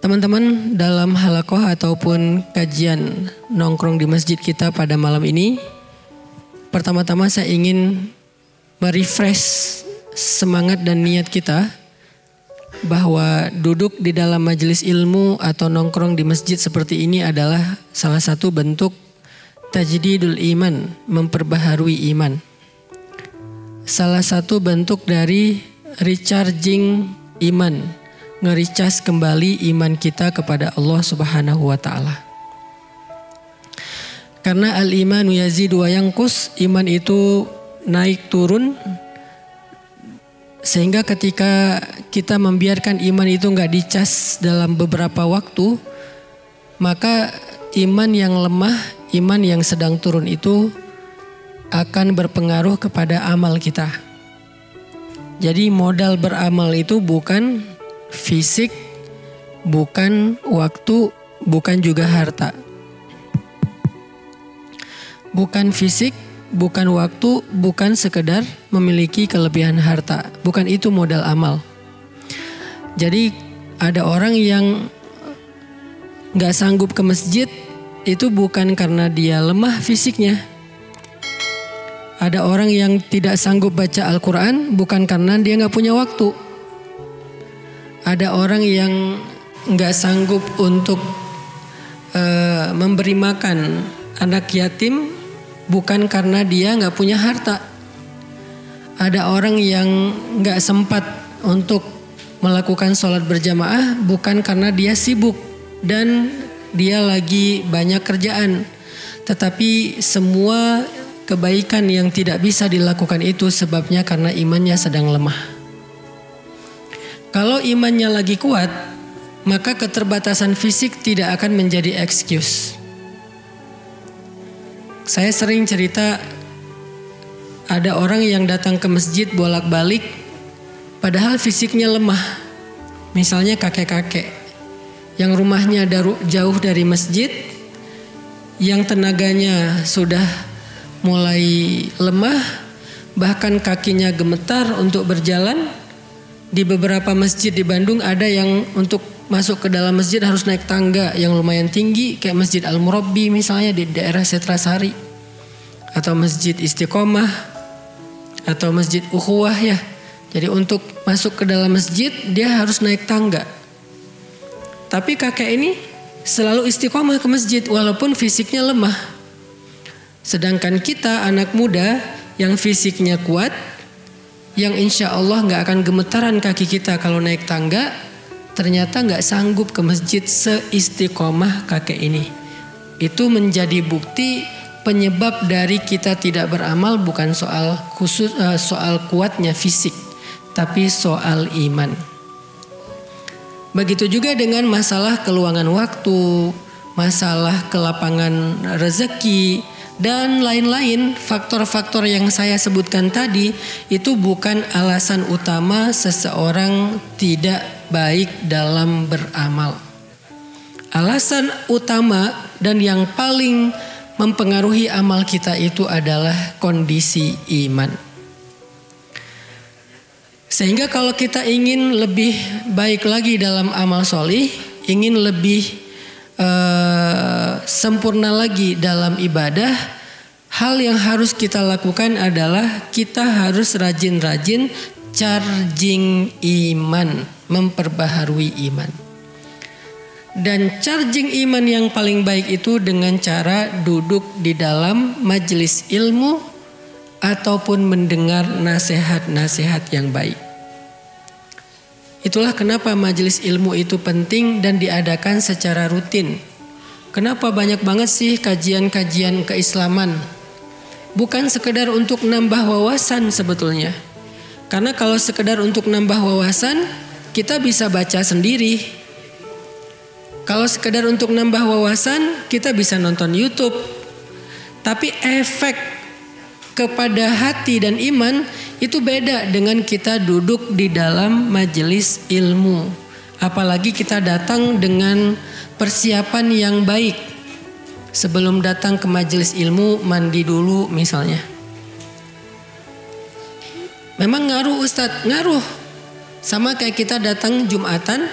Teman-teman, dalam halakoh ataupun kajian nongkrong di masjid kita pada malam ini, pertama-tama saya ingin merefresh semangat dan niat kita bahwa duduk di dalam majelis ilmu atau nongkrong di masjid seperti ini adalah salah satu bentuk tajdidul iman, memperbaharui iman. Salah satu bentuk dari recharging iman, nge-recharge kembali iman kita kepada Allah Subhanahu wa taala. Karena al-imanu yazidu wa yanqus, iman itu naik turun, sehingga ketika kita membiarkan iman itu nggak dicas dalam beberapa waktu, maka iman yang lemah, iman yang sedang turun itu akan berpengaruh kepada amal kita. Jadi modal beramal itu bukan fisik, bukan waktu, bukan juga harta. Bukan fisik, bukan waktu, bukan sekedar memiliki kelebihan harta. Bukan itu modal amal. Jadi ada orang yang gak sanggup ke masjid, itu bukan karena dia lemah fisiknya. Ada orang yang tidak sanggup baca Al-Quran, bukan karena dia gak punya waktu. Ada orang yang gak sanggup untuk memberi makan anak yatim, bukan karena dia gak punya harta. Ada orang yang gak sempat untuk melakukan sholat berjamaah, bukan karena dia sibuk dan dia lagi banyak kerjaan. Tetapi semua kebaikan yang tidak bisa dilakukan itu sebabnya karena imannya sedang lemah. Kalau imannya lagi kuat, maka keterbatasan fisik tidak akan menjadi excuse. Saya sering cerita, ada orang yang datang ke masjid bolak-balik, padahal fisiknya lemah. Misalnya kakek-kakek yang rumahnya jauh dari masjid, yang tenaganya sudah mulai lemah, bahkan kakinya gemetar untuk berjalan. Di beberapa masjid di Bandung ada yang untuk masuk ke dalam masjid harus naik tangga yang lumayan tinggi, kayak Masjid Al-Murabbi misalnya di daerah Setrasari, atau Masjid Istiqomah, atau Masjid Ukhuwah ya. Jadi untuk masuk ke dalam masjid dia harus naik tangga. Tapi kakek ini selalu istiqomah ke masjid walaupun fisiknya lemah. Sedangkan kita anak muda yang fisiknya kuat, yang insya Allah gak akan gemetaran kaki kita kalau naik tangga, ternyata gak sanggup ke masjid seistiqomah kakek ini. Itu menjadi bukti penyebab dari kita tidak beramal bukan soal kuatnya fisik, tapi soal iman. Begitu juga dengan masalah keluangan waktu, masalah kelapangan rezeki, dan lain-lain. Faktor-faktor yang saya sebutkan tadi itu bukan alasan utama seseorang tidak baik dalam beramal. Alasan utama dan yang paling mempengaruhi amal kita itu adalah kondisi iman. Sehingga kalau kita ingin lebih baik lagi dalam amal solih, ingin lebih sempurna lagi dalam ibadah, hal yang harus kita lakukan adalah kita harus rajin-rajin charging iman, memperbaharui iman. Dan charging iman yang paling baik itu dengan cara duduk di dalam majelis ilmu ataupun mendengar nasihat-nasihat yang baik. Itulah kenapa majelis ilmu itu penting dan diadakan secara rutin. Kenapa banyak banget sih kajian-kajian keislaman? Bukan sekedar untuk nambah wawasan sebetulnya. Karena kalau sekedar untuk nambah wawasan, kita bisa baca sendiri. Kalau sekedar untuk nambah wawasan, kita bisa nonton YouTube. Tapi efek kepada hati dan iman itu beda dengan kita duduk di dalam majelis ilmu. Apalagi kita datang dengan persiapan yang baik. Sebelum datang ke majelis ilmu, mandi dulu misalnya. Memang ngaruh Ustadz, ngaruh. Sama kayak kita datang Jumatan,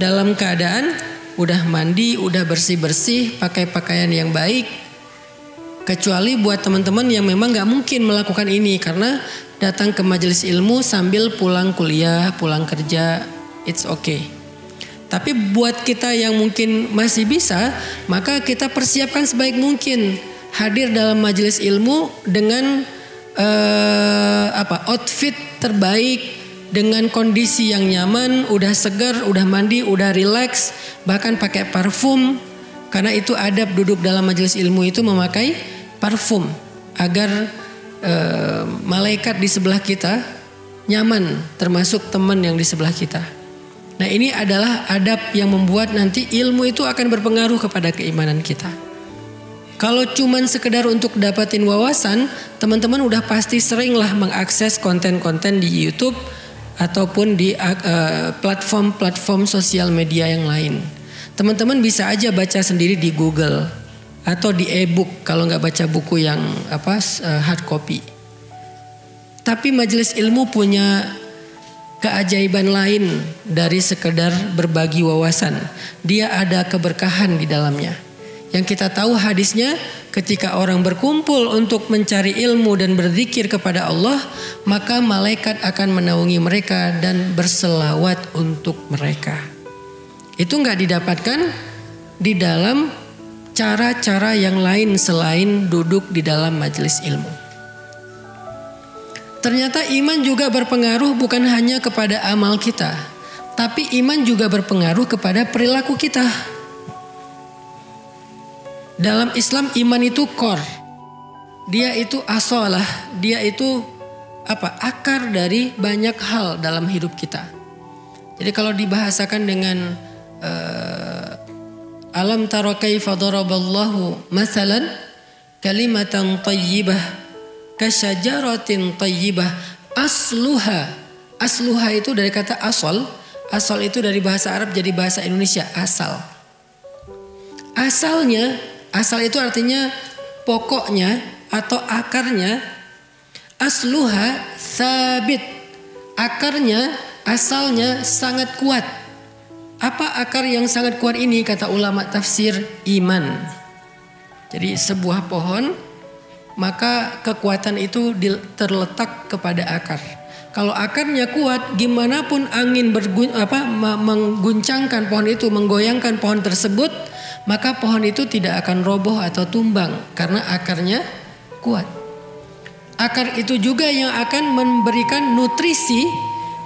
dalam keadaan udah mandi, udah bersih-bersih, pakai pakaian yang baik. Kecuali buat teman-teman yang memang gak mungkin melakukan ini karena datang ke majelis ilmu sambil pulang kuliah, pulang kerja, it's okay. Tapi buat kita yang mungkin masih bisa, maka kita persiapkan sebaik mungkin hadir dalam majelis ilmu dengan outfit terbaik, dengan kondisi yang nyaman, udah segar, udah mandi, udah relax, bahkan pakai parfum. Karena itu adab duduk dalam majelis ilmu itu memakai parfum agar malaikat di sebelah kita nyaman, termasuk teman yang di sebelah kita. Nah, ini adalah adab yang membuat nanti ilmu itu akan berpengaruh kepada keimanan kita. Kalau cuman sekedar untuk dapatin wawasan, teman-teman udah pasti seringlah mengakses konten-konten di YouTube ataupun di platform-platform sosial media yang lain. Teman-teman bisa aja baca sendiri di Google atau di e-book kalau nggak baca buku yang hard copy. Tapi majelis ilmu punya keajaiban lain dari sekedar berbagi wawasan. Dia ada keberkahan di dalamnya. Yang kita tahu hadisnya, ketika orang berkumpul untuk mencari ilmu dan berzikir kepada Allah, maka malaikat akan menaungi mereka dan berselawat untuk mereka. Itu nggak didapatkan di dalam cara-cara yang lain selain duduk di dalam majelis ilmu. Ternyata iman juga berpengaruh bukan hanya kepada amal kita, tapi iman juga berpengaruh kepada perilaku kita. Dalam Islam iman itu core. Dia itu asalah, dia itu akar dari banyak hal dalam hidup kita. Jadi kalau dibahasakan dengan alam tara kaifa daraballahu masalan kalimatan thayyibah kasyajaratin thayyibah asluha itu dari kata asal itu dari bahasa Arab jadi bahasa Indonesia asal itu artinya pokoknya atau akarnya. Asluha sabit, akarnya asalnya sangat kuat. Apa akar yang sangat kuat ini? Kata ulama tafsir, iman. Jadi sebuah pohon, maka kekuatan itu terletak kepada akar. Kalau akarnya kuat, gimana pun angin mengguncangkan pohon itu, menggoyangkan pohon tersebut, maka pohon itu tidak akan roboh atau tumbang karena akarnya kuat. Akar itu juga yang akan memberikan nutrisi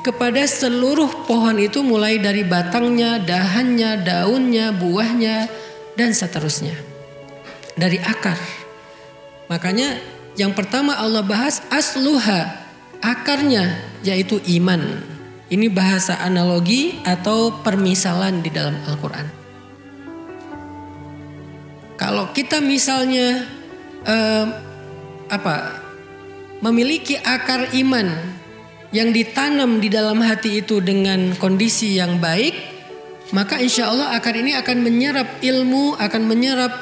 kepada seluruh pohon itu, mulai dari batangnya, dahannya, daunnya, buahnya, dan seterusnya. Dari akar. Makanya yang pertama Allah bahas asluha, akarnya, yaitu iman. Ini bahasa analogi atau permisalan di dalam Al-Quran. Kalau kita misalnya memiliki akar iman yang ditanam di dalam hati itu dengan kondisi yang baik, maka insya Allah akar ini akan menyerap ilmu, akan menyerap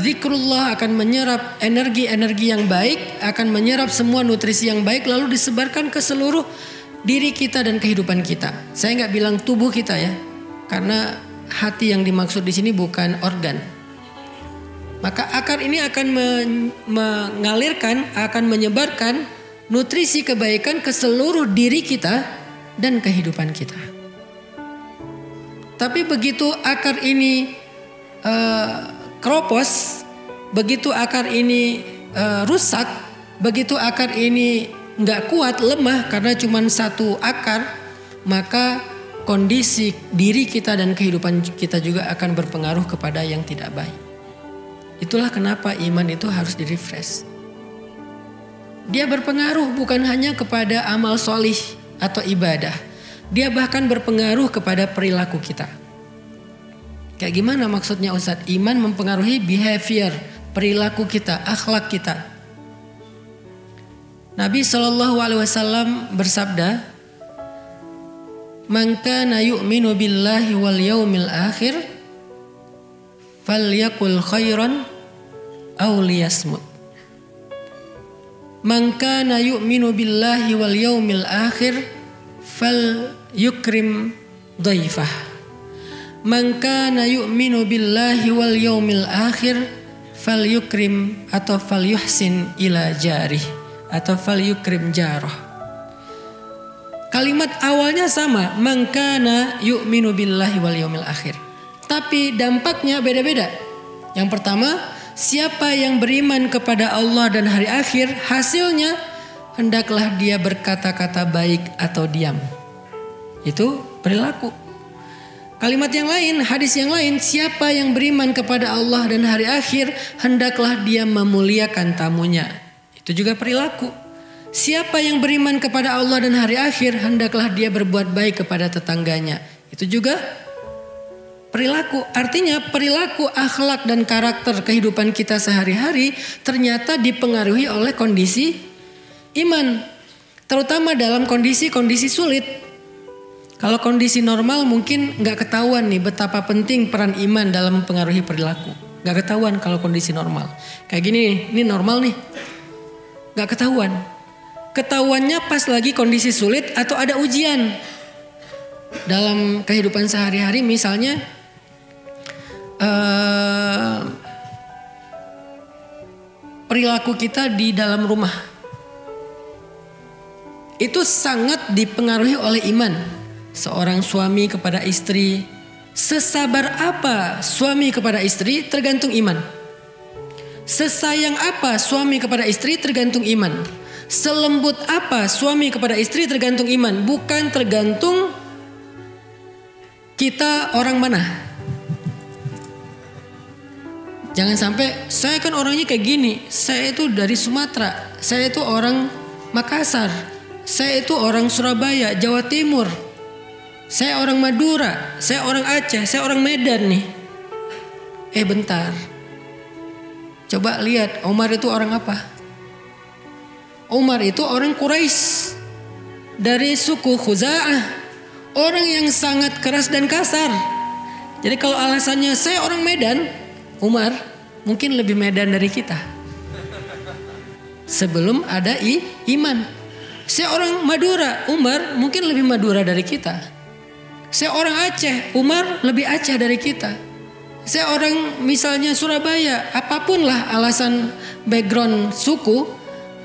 zikrullah, akan menyerap energi-energi yang baik, akan menyerap semua nutrisi yang baik, lalu disebarkan ke seluruh diri kita dan kehidupan kita. Saya nggak bilang tubuh kita ya, karena hati yang dimaksud di sini bukan organ. Maka akar ini akan mengalirkan, akan menyebarkan nutrisi kebaikan ke seluruh diri kita dan kehidupan kita. Tapi begitu akar ini keropos, begitu akar ini rusak, begitu akar ini nggak kuat, lemah karena cuma satu akar, maka kondisi diri kita dan kehidupan kita juga akan berpengaruh kepada yang tidak baik. Itulah kenapa iman itu harus di-refresh. Dia berpengaruh bukan hanya kepada amal solih atau ibadah, dia bahkan berpengaruh kepada perilaku kita. Kayak gimana maksudnya Ustadz? Iman mempengaruhi behavior, perilaku kita, akhlak kita. Nabi SAW bersabda, "Man kana yu'minu billahi wal yaumil akhir falyakul khairan aw liyasmut." Man kana yu'minu billahi wal yaumil akhir falyukrim dhaifah. man kana yu'minu billahi wal yaumil akhir falyukrim atau falyuhsin ila jarih atau falyukrim jarah. Kalimat awalnya sama, man kana yu'minu billahi wal yaumil akhir. Tapi dampaknya beda-beda. Yang pertama, siapa yang beriman kepada Allah dan hari akhir, hasilnya hendaklah dia berkata-kata baik atau diam. Itu perilaku. Kalimat yang lain, hadis yang lain, siapa yang beriman kepada Allah dan hari akhir, hendaklah dia memuliakan tamunya. Itu juga perilaku. Siapa yang beriman kepada Allah dan hari akhir, hendaklah dia berbuat baik kepada tetangganya. Itu juga perilaku. Artinya perilaku, akhlak dan karakter kehidupan kita sehari-hari ternyata dipengaruhi oleh kondisi iman. Terutama dalam kondisi-kondisi sulit. Kalau kondisi normal mungkin gak ketahuan nih betapa penting peran iman dalam mempengaruhi perilaku. Gak ketahuan kalau kondisi normal. Kayak gini, ini normal nih. Gak ketahuan. Ketahuannya pas lagi kondisi sulit atau ada ujian. Dalam kehidupan sehari-hari misalnya perilaku kita di dalam rumah. Itu sangat dipengaruhi oleh iman. Seorang suami kepada istri, sesabar apa suami kepada istri tergantung iman. Sesayang apa suami kepada istri tergantung iman. Selembut apa suami kepada istri tergantung iman. Bukan tergantung kita orang mana. Jangan sampai saya kan orangnya kayak gini. Saya itu dari Sumatera. Saya itu orang Makassar. Saya itu orang Surabaya, Jawa Timur. Saya orang Madura, saya orang Aceh, saya orang Medan nih. Bentar. Coba lihat Umar itu orang apa? Umar itu orang Quraisy. Dari suku Khuza'ah. Orang yang sangat keras dan kasar. Jadi kalau alasannya saya orang Medan, Umar mungkin lebih Medan dari kita. Sebelum ada iman. Saya orang Madura, Umar mungkin lebih Madura dari kita. Saya orang Aceh, Umar lebih Aceh dari kita. Saya orang misalnya Surabaya, apapun lah alasan background suku,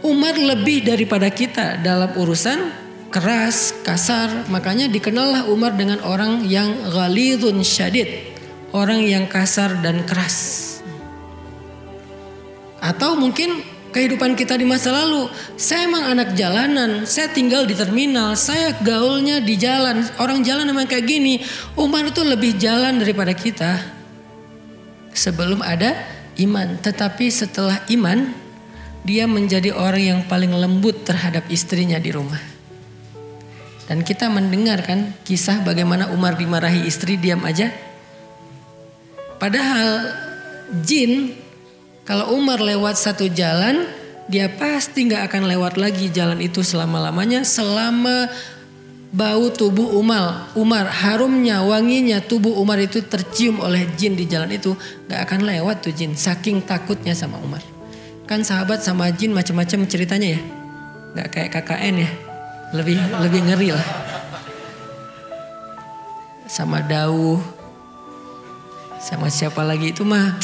Umar lebih daripada kita dalam urusan keras, kasar. Makanya dikenallah Umar dengan orang yang ghalidun syadid, orang yang kasar dan keras. Atau mungkin kehidupan kita di masa lalu, saya emang anak jalanan, saya tinggal di terminal, saya gaulnya di jalan, orang jalan emang kayak gini. Umar itu lebih jalan daripada kita sebelum ada iman. Tetapi setelah iman, dia menjadi orang yang paling lembut terhadap istrinya di rumah. Dan kita mendengar kan kisah bagaimana Umar dimarahi istri diam aja. Padahal jin, kalau Umar lewat satu jalan, dia pasti gak akan lewat lagi jalan itu selama-lamanya. Selama bau tubuh Umar, harumnya, wanginya tubuh Umar itu tercium oleh jin di jalan itu, gak akan lewat tuh jin. Saking takutnya sama Umar. Kan sahabat sama jin macam-macam ceritanya ya. Gak kayak KKN ya. Lebih ngeri lah. Sama Dauh. Sama siapa lagi itu mah.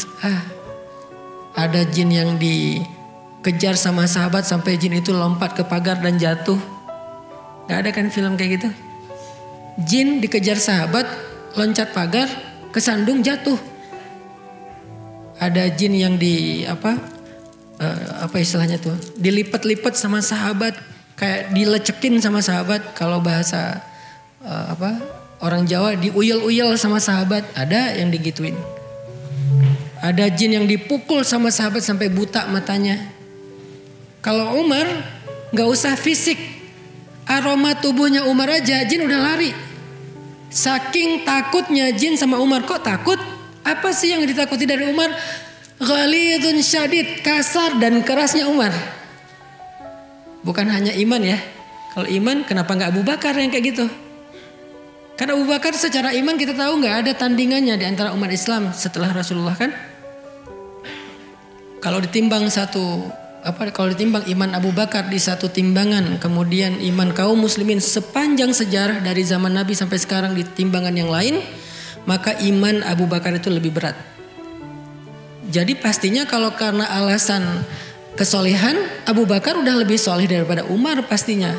Ada jin yang dikejar sama sahabat sampai jin itu lompat ke pagar dan jatuh. Gak ada kan film kayak gitu? Jin dikejar sahabat, loncat pagar, kesandung jatuh. Ada jin yang apa istilahnya tuh? Dilipat-lipat sama sahabat, kayak dilecekin sama sahabat. Kalau bahasa orang Jawa diuyel-uyel sama sahabat. Ada yang digituin. Ada jin yang dipukul sama sahabat sampai buta matanya. Kalau Umar gak usah fisik. Aroma tubuhnya Umar aja jin udah lari. Saking takutnya jin sama Umar. Kok takut? Apa sih yang ditakuti dari Umar? Ghalidun syadid, kasar dan kerasnya Umar. Bukan hanya iman ya. Kalau iman kenapa gak Abu Bakar yang kayak gitu? Karena Abu Bakar secara iman kita tahu gak ada tandingannya di antara umat Islam setelah Rasulullah kan. Kalau ditimbang kalau ditimbang iman Abu Bakar di satu timbangan, kemudian iman kaum muslimin sepanjang sejarah dari zaman Nabi sampai sekarang di timbangan yang lain, maka iman Abu Bakar itu lebih berat. Jadi pastinya kalau karena alasan kesolehan, Abu Bakar udah lebih soleh daripada Umar pastinya.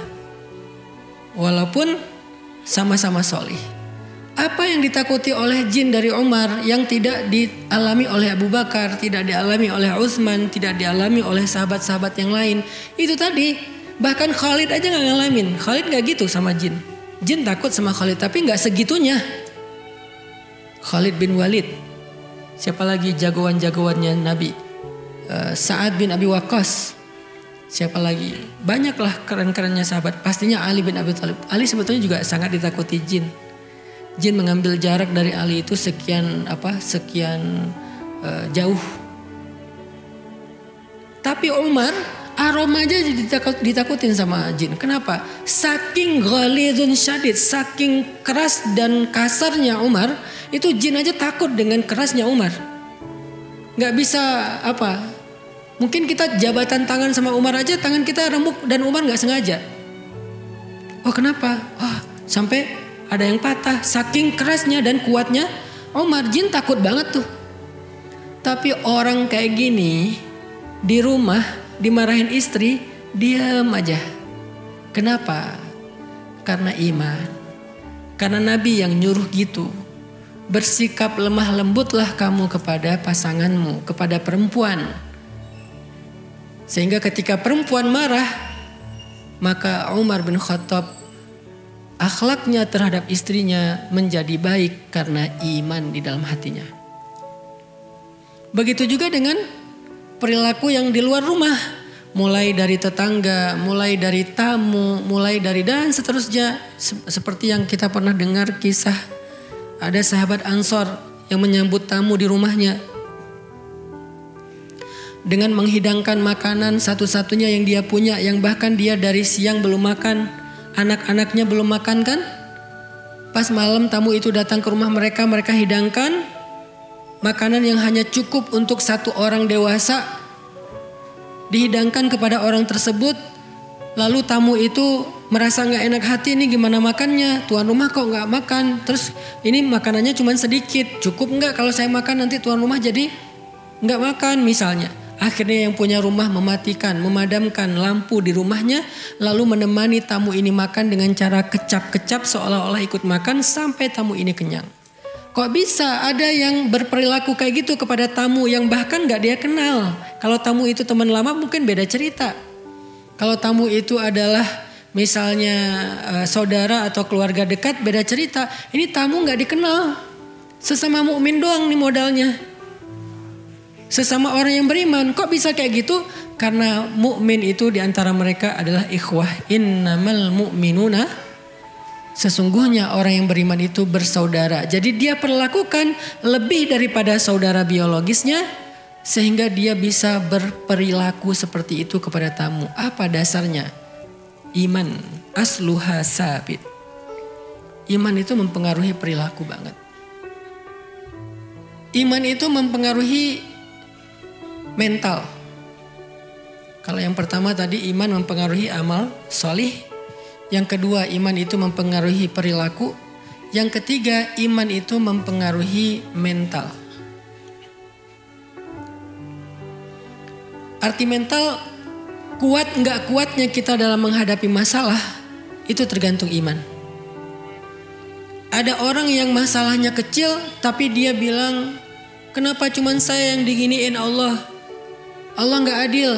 Walaupun sama-sama soleh. Apa yang ditakuti oleh jin dari Umar yang tidak dialami oleh Abu Bakar, tidak dialami oleh Utsman, tidak dialami oleh sahabat-sahabat yang lain. Itu tadi, bahkan Khalid aja gak ngalamin. Khalid gak gitu sama jin. Jin takut sama Khalid tapi gak segitunya. Khalid bin Walid. Siapa lagi jagoan-jagoannya Nabi? Sa'ad bin Abi Waqqas. Siapa lagi? Banyaklah keren-kerennya sahabat. Pastinya Ali bin Abi Thalib. Ali sebetulnya juga sangat ditakuti jin. Jin mengambil jarak dari Ali itu sekian jauh. Tapi Umar aroma aja ditakutin sama jin. Kenapa? Saking ghalidun syadid, saking keras dan kasarnya Umar, itu jin aja takut dengan kerasnya Umar. Gak bisa mungkin kita jabatan tangan sama Umar aja, tangan kita remuk dan Umar gak sengaja. Oh kenapa? Sampai ada yang patah. Saking kerasnya dan kuatnya Umar, jin takut banget tuh. Tapi orang kayak gini di rumah dimarahin istri, diam aja. Kenapa? Karena iman. Karena Nabi yang nyuruh gitu. Bersikap lemah lembutlah kamu kepada pasanganmu, kepada perempuan. Sehingga ketika perempuan marah, maka Umar bin Khattab akhlaknya terhadap istrinya menjadi baik karena iman di dalam hatinya. Begitu juga dengan perilaku yang di luar rumah. Mulai dari tetangga, mulai dari tamu, mulai dari dan seterusnya. Seperti yang kita pernah dengar kisah ada sahabat Ansor yang menyambut tamu di rumahnya. Dengan menghidangkan makanan satu-satunya yang dia punya, yang bahkan dia dari siang belum makan, anak-anaknya belum makan kan. Pas malam tamu itu datang ke rumah mereka, mereka hidangkan makanan yang hanya cukup untuk satu orang dewasa, dihidangkan kepada orang tersebut. Lalu tamu itu merasa gak enak hati, ini gimana makannya, tuan rumah kok gak makan. Terus ini makanannya cuma sedikit, cukup gak kalau saya makan, nanti tuan rumah jadi gak makan misalnya. Akhirnya yang punya rumah memadamkan lampu di rumahnya, lalu menemani tamu ini makan dengan cara kecap-kecap seolah-olah ikut makan sampai tamu ini kenyang. Kok bisa ada yang berperilaku kayak gitu kepada tamu yang bahkan gak dia kenal? Kalau tamu itu teman lama mungkin beda cerita. Kalau tamu itu adalah misalnya saudara atau keluarga dekat, beda cerita. Ini tamu gak dikenal, sesama mukmin doang nih modalnya. Sesama orang yang beriman. Kok bisa kayak gitu? Karena mukmin itu diantara mereka adalah ikhwah. Innamal mu'minuna, sesungguhnya orang yang beriman itu bersaudara. Jadi dia perlakukan lebih daripada saudara biologisnya, sehingga dia bisa berperilaku seperti itu kepada tamu. Apa dasarnya? Iman. Asluha sabit. Iman itu mempengaruhi perilaku banget. Iman itu mempengaruhi mental. Kalau yang pertama tadi iman mempengaruhi amal solih. Yang kedua iman itu mempengaruhi perilaku. Yang ketiga iman itu mempengaruhi mental. Arti mental, kuat nggak kuatnya kita dalam menghadapi masalah itu tergantung iman. Ada orang yang masalahnya kecil tapi dia bilang, kenapa cuman saya yang diginiin Allah? Allah gak adil,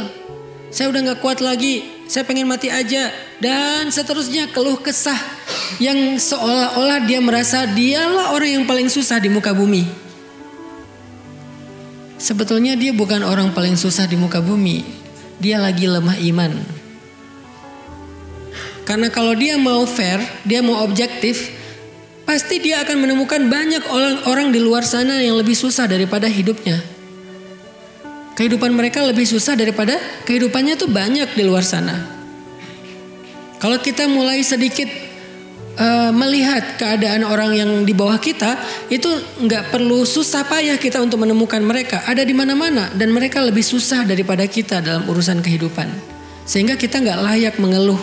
saya udah gak kuat lagi, saya pengen mati aja. Dan seterusnya keluh kesah yang seolah-olah dia merasa dialah orang yang paling susah di muka bumi. Sebetulnya dia bukan orang paling susah di muka bumi, dia lagi lemah iman. Karena kalau dia mau fair, dia mau objektif, pasti dia akan menemukan banyak orang di luar sana yang lebih susah daripada hidupnya. Kehidupan mereka lebih susah daripada kehidupannya tuh banyak di luar sana. Kalau kita mulai sedikit melihat keadaan orang yang di bawah kita, itu nggak perlu susah payah kita untuk menemukan mereka. Ada di mana-mana dan mereka lebih susah daripada kita dalam urusan kehidupan. Sehingga kita nggak layak mengeluh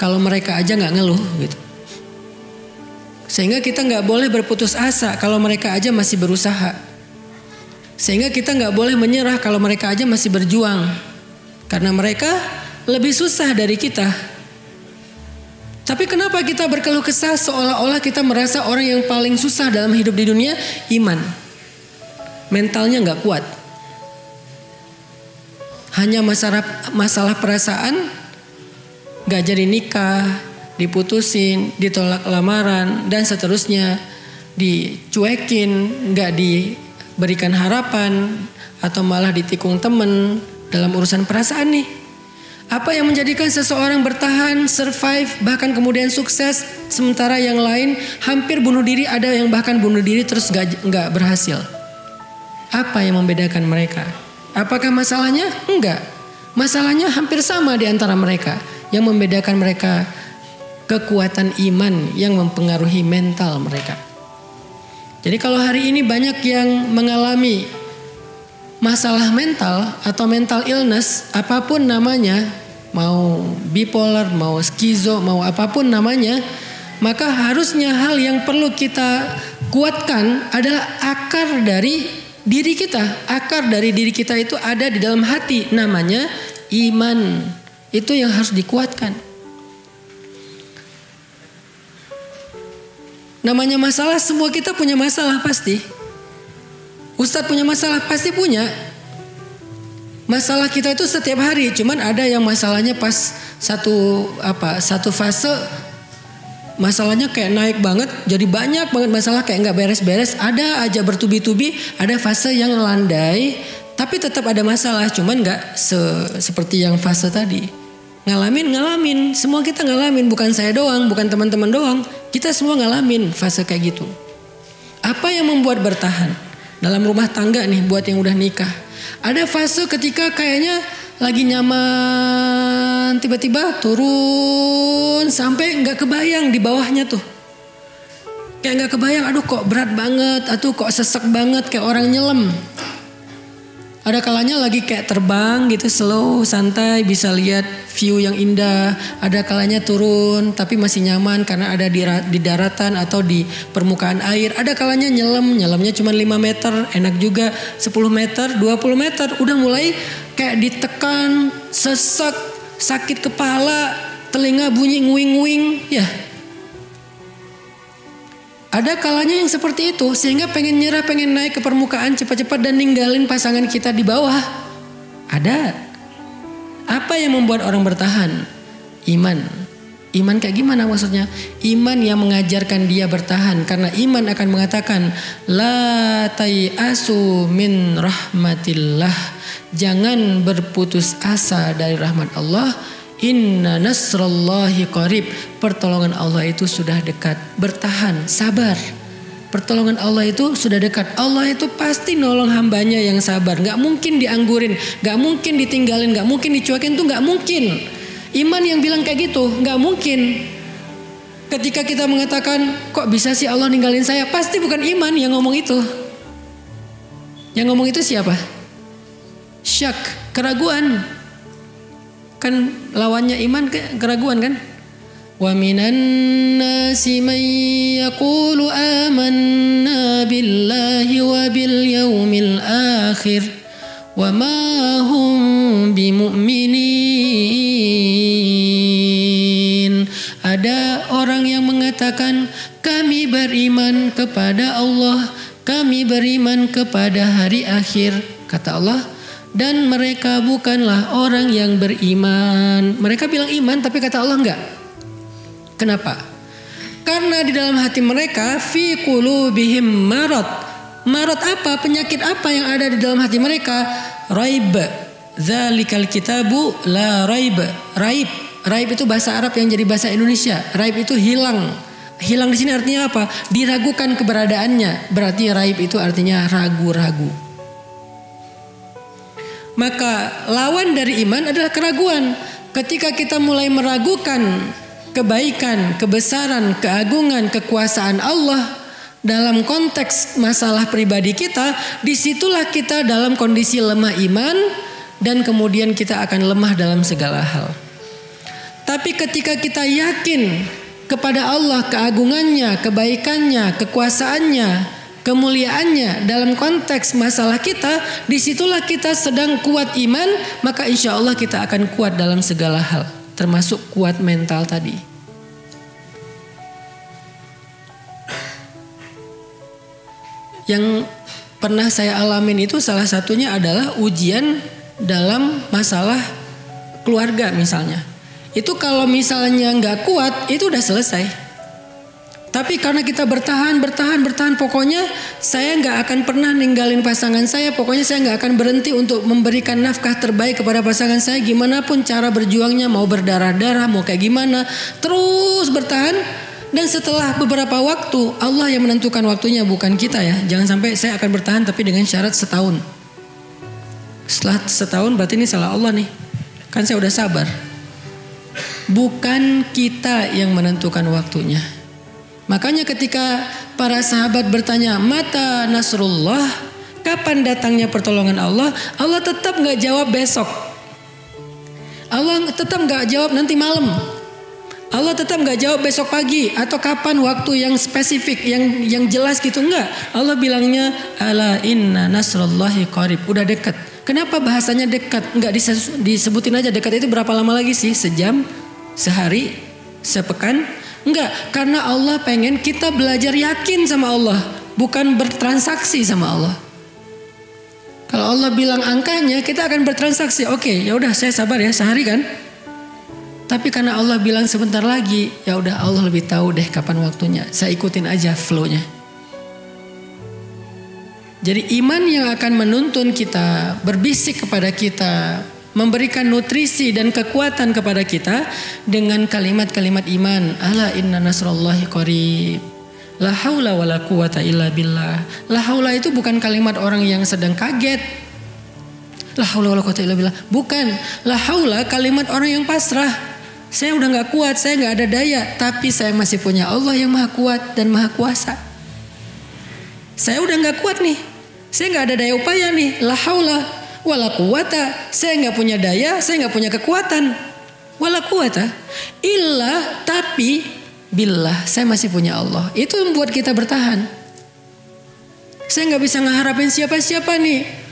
kalau mereka aja nggak ngeluh gitu. Sehingga kita nggak boleh berputus asa kalau mereka aja masih berusaha. Sehingga kita nggak boleh menyerah kalau mereka aja masih berjuang. Karena mereka lebih susah dari kita. Tapi kenapa kita berkeluh kesah seolah-olah kita merasa orang yang paling susah dalam hidup di dunia? Iman. Mentalnya nggak kuat. Hanya masalah perasaan, nggak jadi nikah, diputusin, ditolak lamaran, dan seterusnya. Dicuekin, nggak diberikan harapan, atau malah ditikung temen dalam urusan perasaan nih. Apa yang menjadikan seseorang bertahan, survive, bahkan kemudian sukses, sementara yang lain hampir bunuh diri, ada yang bahkan bunuh diri terus nggak berhasil. Apa yang membedakan mereka? Apakah masalahnya? Enggak. Masalahnya hampir sama di antara mereka. Yang membedakan mereka kekuatan iman yang mempengaruhi mental mereka. Jadi kalau hari ini banyak yang mengalami masalah mental atau mental illness, apapun namanya, mau bipolar, mau skizo, mau apapun namanya, maka harusnya hal yang perlu kita kuatkan adalah akar dari diri kita. Akar dari diri kita itu ada di dalam hati, namanya iman. Itu yang harus dikuatkan. Namanya masalah, semua kita punya masalah pasti. Ustadz punya masalah, pasti punya. Masalah kita itu setiap hari, cuman ada yang masalahnya pas satu fase masalahnya kayak naik banget, jadi banyak banget masalah kayak nggak beres-beres. Ada aja bertubi-tubi, ada fase yang landai, tapi tetap ada masalah, cuman nggak seperti yang fase tadi. Ngalamin, semua kita ngalamin, bukan saya doang, bukan teman-teman doang, kita semua ngalamin fase kayak gitu. Apa yang membuat bertahan? Dalam rumah tangga nih, buat yang udah nikah, ada fase ketika kayaknya lagi nyaman, tiba-tiba turun sampai nggak kebayang di bawahnya tuh. Kayak nggak kebayang, aduh kok berat banget, atau kok sesek banget kayak orang nyelam. Ada kalanya lagi kayak terbang gitu, slow, santai, bisa lihat view yang indah. Ada kalanya turun tapi masih nyaman karena ada di daratan atau di permukaan air. Ada kalanya nyelamnya cuma 5 meter, enak juga. 10 meter, 20 meter, udah mulai kayak ditekan, sesek, sakit kepala, telinga bunyi nguing-nguing, ya. Ada kalanya yang seperti itu, sehingga pengen nyerah, pengen naik ke permukaan cepat-cepat dan ninggalin pasangan kita di bawah. Ada. Apa yang membuat orang bertahan? Iman. Iman kayak gimana maksudnya? Iman yang mengajarkan dia bertahan, karena iman akan mengatakan la tai'asu min rahmatillah. Jangan berputus asa dari rahmat Allah. Inna nasrallahi qarib. Pertolongan Allah itu sudah dekat. Bertahan, sabar. Pertolongan Allah itu sudah dekat. Allah itu pasti nolong hambanya yang sabar. Gak mungkin dianggurin, gak mungkin ditinggalin, gak mungkin dicuekin, tuh gak mungkin. Iman yang bilang kayak gitu, gak mungkin. Ketika kita mengatakan, kok bisa sih Allah ninggalin saya? Pasti bukan iman yang ngomong itu. Yang ngomong itu siapa? Syak, keraguan. Kan lawannya iman keraguan kan? Wa minan nasi man yaqulu amanna billahi wa bil yaumil akhir wa ma hum bimu'minin. Ada orang yang mengatakan kami beriman kepada Allah, kami beriman kepada hari akhir, kata Allah. Dan mereka bukanlah orang yang beriman. Mereka bilang iman tapi kata Allah enggak. Kenapa? Karena di dalam hati mereka fi qulubihim marad. Marad apa? Penyakit apa yang ada di dalam hati mereka? Raib. Dzalikal kitabu la raib. Raib. Raib itu bahasa Arab yang jadi bahasa Indonesia. Raib itu hilang. Hilang di sini artinya apa? Diragukan keberadaannya. Berarti raib itu artinya ragu-ragu. Maka lawan dari iman adalah keraguan. Ketika kita mulai meragukan kebaikan, kebesaran, keagungan, kekuasaan Allah dalam konteks masalah pribadi kita, disitulah kita dalam kondisi lemah iman dan kemudian kita akan lemah dalam segala hal. Tapi ketika kita yakin kepada Allah, keagungannya, kebaikannya, kekuasaannya, kemuliaannya dalam konteks masalah kita, disitulah kita sedang kuat iman, maka insya Allah kita akan kuat dalam segala hal, termasuk kuat mental tadi. Yang pernah saya alamin itu salah satunya adalah ujian dalam masalah keluarga misalnya. Itu kalau misalnya nggak kuat itu udah selesai. Tapi karena kita bertahan, pokoknya saya nggak akan pernah ninggalin pasangan saya. Pokoknya saya nggak akan berhenti untuk memberikan nafkah terbaik kepada pasangan saya. Gimana pun cara berjuangnya, mau berdarah-darah, mau kayak gimana, terus bertahan. Dan setelah beberapa waktu, Allah yang menentukan waktunya, bukan kita ya. Jangan sampai saya akan bertahan tapi dengan syarat setahun. Setelah setahun berarti ini salah Allah nih. Kan saya udah sabar. Bukan kita yang menentukan waktunya. Makanya ketika para sahabat bertanya, mata nasrullah, kapan datangnya pertolongan Allah? Allah tetap gak jawab besok. Allah tetap gak jawab nanti malam. Allah tetap gak jawab besok pagi atau kapan waktu yang spesifik, yang jelas gitu, enggak. Allah bilangnya ala inna nasrullahi qarib, udah dekat. Kenapa bahasanya dekat? Enggak disebutin aja dekat itu berapa lama lagi sih? Sejam, sehari, sepekan? Enggak, karena Allah pengen kita belajar yakin sama Allah, bukan bertransaksi sama Allah. Kalau Allah bilang angkanya, kita akan bertransaksi. Oke, ya udah saya sabar ya, sehari kan? Tapi karena Allah bilang sebentar lagi, ya udah Allah lebih tahu deh kapan waktunya. Saya ikutin aja flow-nya. Jadi iman yang akan menuntun kita, berbisik kepada kita, memberikan nutrisi dan kekuatan kepada kita dengan kalimat-kalimat iman. Ala inna nasrullahi qarib. La haula wala quwata illa billah. La haula itu bukan kalimat orang yang sedang kaget. La haula wala quwata illa billah. Bukan. La haula kalimat orang yang pasrah. Saya udah gak kuat, saya gak ada daya, tapi saya masih punya Allah yang maha kuat dan maha kuasa. Saya udah gak kuat nih, saya gak ada daya upaya nih. La haula wala quwata, saya gak punya daya, saya gak punya kekuatan. Wala quwata illa, tapi billah, saya masih punya Allah. Itu yang membuat kita bertahan. Saya gak bisa ngeharapin siapa-siapa nih.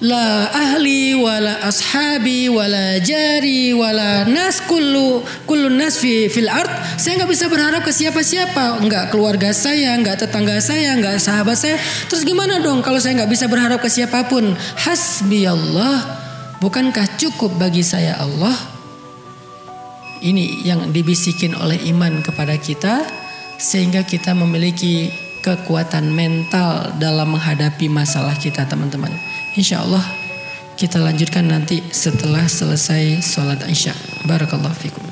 La ahli wala ashabi wala jari wala nas kullu nas fil ard. Saya nggak bisa berharap ke siapa-siapa, nggak keluarga saya, nggak tetangga saya, nggak sahabat saya. Terus gimana dong kalau saya nggak bisa berharap ke siapapun? Hasbi Allah, bukankah cukup bagi saya Allah? Ini yang dibisikin oleh iman kepada kita, sehingga kita memiliki kekuatan mental dalam menghadapi masalah kita, teman-teman. Insya Allah kita lanjutkan nanti setelah selesai sholat Isya. Barakallahu fikum.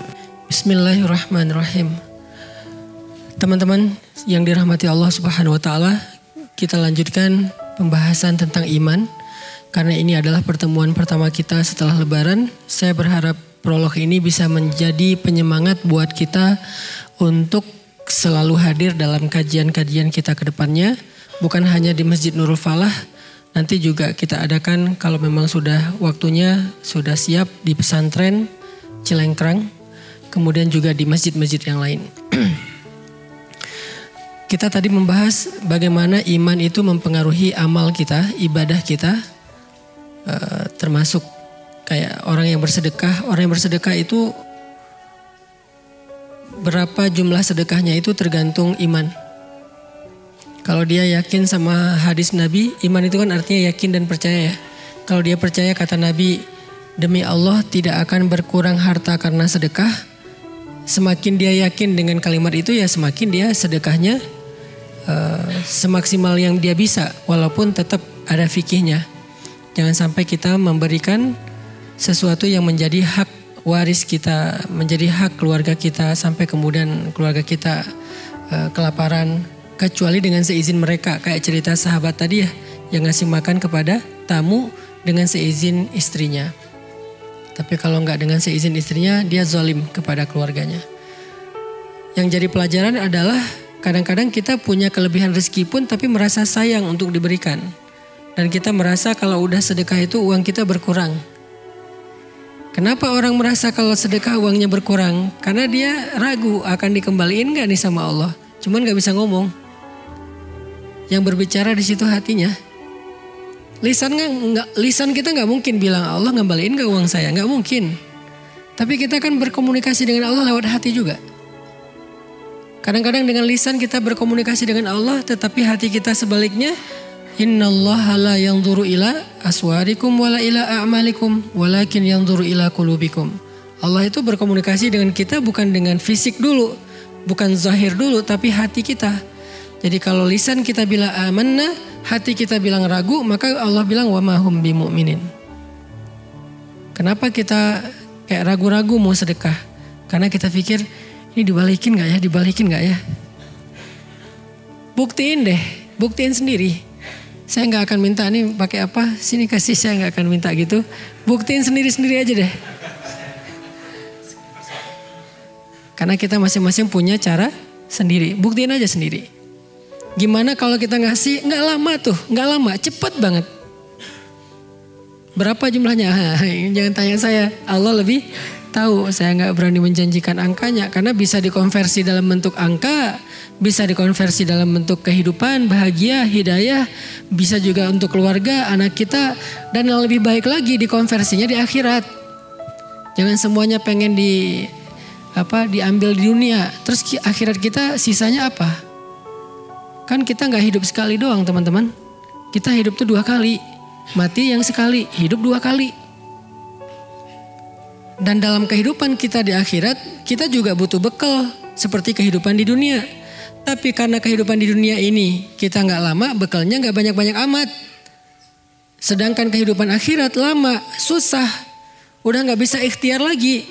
Bismillahirrahmanirrahim. Teman-teman yang dirahmati Allah Subhanahu wa taala, kita lanjutkan pembahasan tentang iman. Karena ini adalah pertemuan pertama kita setelah Lebaran, saya berharap prolog ini bisa menjadi penyemangat buat kita untuk selalu hadir dalam kajian-kajian kita ke depannya, bukan hanya di Masjid Nurul Falah. Nanti juga kita adakan kalau memang sudah waktunya, sudah siap di pesantren Cilengkrang, kemudian juga di masjid-masjid yang lain. Kita tadi membahas bagaimana iman itu mempengaruhi amal kita, ibadah kita, termasuk kayak orang yang bersedekah. Orang yang bersedekah itu berapa jumlah sedekahnya itu tergantung iman. Kalau dia yakin sama hadis Nabi, iman itu kan artinya yakin dan percaya ya. Kalau dia percaya kata Nabi, demi Allah tidak akan berkurang harta karena sedekah. Semakin dia yakin dengan kalimat itu ya semakin dia sedekahnya semaksimal yang dia bisa. Walaupun tetap ada fikihnya. Jangan sampai kita memberikan sesuatu yang menjadi hak waris kita, menjadi hak keluarga kita, sampai kemudian keluarga kita kelaparan. Kecuali dengan seizin mereka, kayak cerita sahabat tadi ya, yang ngasih makan kepada tamu dengan seizin istrinya. Tapi kalau nggak dengan seizin istrinya, dia zalim kepada keluarganya. Yang jadi pelajaran adalah kadang-kadang kita punya kelebihan rezeki pun tapi merasa sayang untuk diberikan. Dan kita merasa kalau udah sedekah itu uang kita berkurang. Kenapa orang merasa kalau sedekah uangnya berkurang? Karena dia ragu akan dikembaliin gak nih sama Allah. Cuman gak bisa ngomong. Yang berbicara di situ hatinya. Lisan kita gak mungkin bilang Allah ngembaliin gak uang saya. Gak mungkin. Tapi kita kan berkomunikasi dengan Allah lewat hati juga. Kadang-kadang dengan lisan kita berkomunikasi dengan Allah. Tetapi hati kita sebaliknya. Innallaha la yanzuru ila aswarikum wala ila a'malikum walakin yanzuru ila qulubikum. Allah itu berkomunikasi dengan kita bukan dengan fisik dulu, bukan zahir dulu, tapi hati kita. Jadi kalau lisan kita bilang amanna, hati kita bilang ragu, maka Allah bilang wa ma hum bimu'minin. Kenapa kita kayak ragu-ragu mau sedekah? Karena kita pikir ini dibalikin gak ya, dibalikin gak ya? Buktiin deh, buktiin sendiri. Saya nggak akan minta nih pakai apa, sini kasih, saya nggak akan minta gitu. Buktiin sendiri-sendiri aja deh. Karena kita masing-masing punya cara sendiri. Buktiin aja sendiri. Gimana kalau kita ngasih, nggak lama tuh, nggak lama, cepet banget. Berapa jumlahnya? Jangan tanya saya, Allah lebih tahu. Saya nggak berani menjanjikan angkanya karena bisa dikonversi dalam bentuk angka, bisa dikonversi dalam bentuk kehidupan, bahagia, hidayah, bisa juga untuk keluarga, anak kita, dan yang lebih baik lagi dikonversinya di akhirat. Jangan semuanya pengen diambil di dunia, terus akhirat kita sisanya apa? Kan kita nggak hidup sekali doang teman-teman. Kita hidup tuh 2 kali, mati yang sekali, hidup 2 kali. Dan dalam kehidupan kita di akhirat, kita juga butuh bekal seperti kehidupan di dunia. Tapi karena kehidupan di dunia ini kita nggak lama, bekalnya nggak banyak-banyak amat. Sedangkan kehidupan akhirat lama, susah, udah nggak bisa ikhtiar lagi.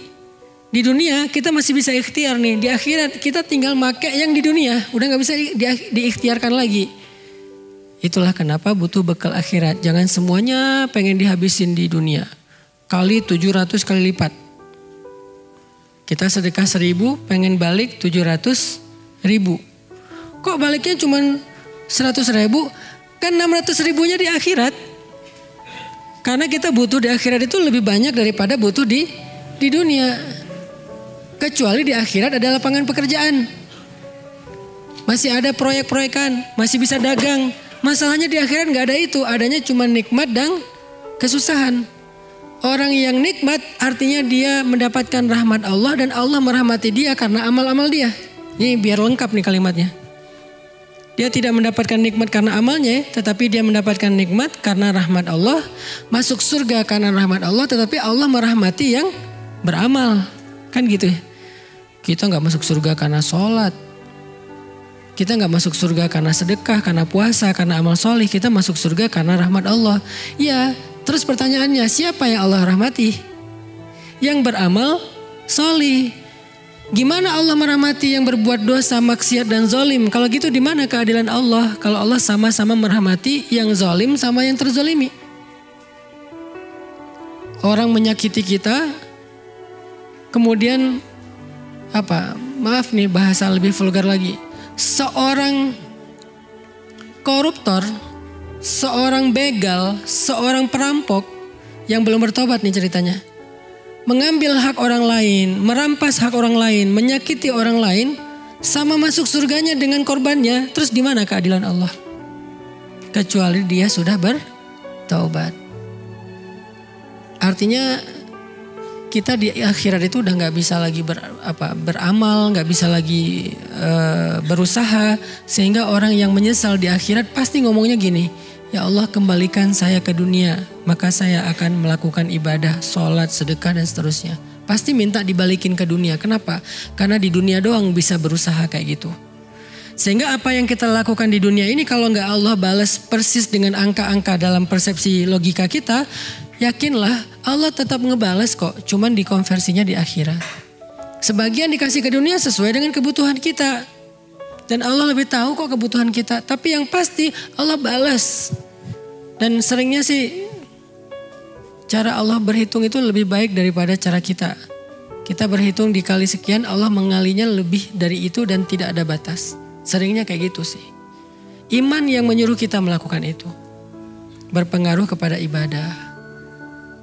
Di dunia kita masih bisa ikhtiar nih, di akhirat kita tinggal make yang di dunia, udah nggak bisa diikhtiarkan lagi. Itulah kenapa butuh bekal akhirat. Jangan semuanya pengen dihabisin di dunia. Kali 700 kali lipat. Kita sedekah 1000 pengen balik 700.000. Kok baliknya cuma 100.000? Kan 600.000-nya di akhirat. Karena kita butuh di akhirat itu lebih banyak daripada butuh di dunia. Kecuali di akhirat ada lapangan pekerjaan. Masih ada proyek-proyekan, masih bisa dagang. Masalahnya di akhirat gak ada itu. Adanya cuma nikmat dan kesusahan. Orang yang nikmat artinya dia mendapatkan rahmat Allah dan Allah merahmati dia karena amal-amal dia. Ini biar lengkap nih kalimatnya. Dia tidak mendapatkan nikmat karena amalnya, tetapi dia mendapatkan nikmat karena rahmat Allah. Masuk surga karena rahmat Allah, tetapi Allah merahmati yang beramal. Kan gitu ya. Kita gak masuk surga karena sholat. Kita gak masuk surga karena sedekah, karena puasa, karena amal solih. Kita masuk surga karena rahmat Allah. Ya. Terus pertanyaannya, siapa yang Allah rahmati? Yang beramal solih. Gimana Allah merahmati yang berbuat dosa, maksiat dan zalim? Kalau gitu di mana keadilan Allah? Kalau Allah sama-sama merahmati yang zalim sama yang terzalimi. Orang menyakiti kita, kemudian maaf nih bahasa lebih vulgar lagi. Seorang koruptor, seorang begal, seorang perampok yang belum bertobat nih ceritanya. Mengambil hak orang lain, merampas hak orang lain, menyakiti orang lain, sama masuk surganya dengan korbannya. Terus di mana keadilan Allah? Kecuali dia sudah bertaubat. Artinya kita di akhirat itu udah nggak bisa lagi beramal, nggak bisa lagi berusaha, sehingga orang yang menyesal di akhirat pasti ngomongnya gini. Ya Allah, kembalikan saya ke dunia, maka saya akan melakukan ibadah, sholat, sedekah dan seterusnya. Pasti minta dibalikin ke dunia. Kenapa? Karena di dunia doang bisa berusaha kayak gitu. Sehingga apa yang kita lakukan di dunia ini kalau nggak Allah balas persis dengan angka-angka dalam persepsi logika kita, yakinlah Allah tetap ngebales kok, cuman dikonversinya di akhirat. Sebagian dikasih ke dunia sesuai dengan kebutuhan kita. Dan Allah lebih tahu kok kebutuhan kita. Tapi yang pasti Allah balas. Dan seringnya sih cara Allah berhitung itu lebih baik daripada cara kita. Kita berhitung dikali sekian, Allah mengalinya lebih dari itu dan tidak ada batas. Seringnya kayak gitu sih. Iman yang menyuruh kita melakukan itu. Berpengaruh kepada ibadah.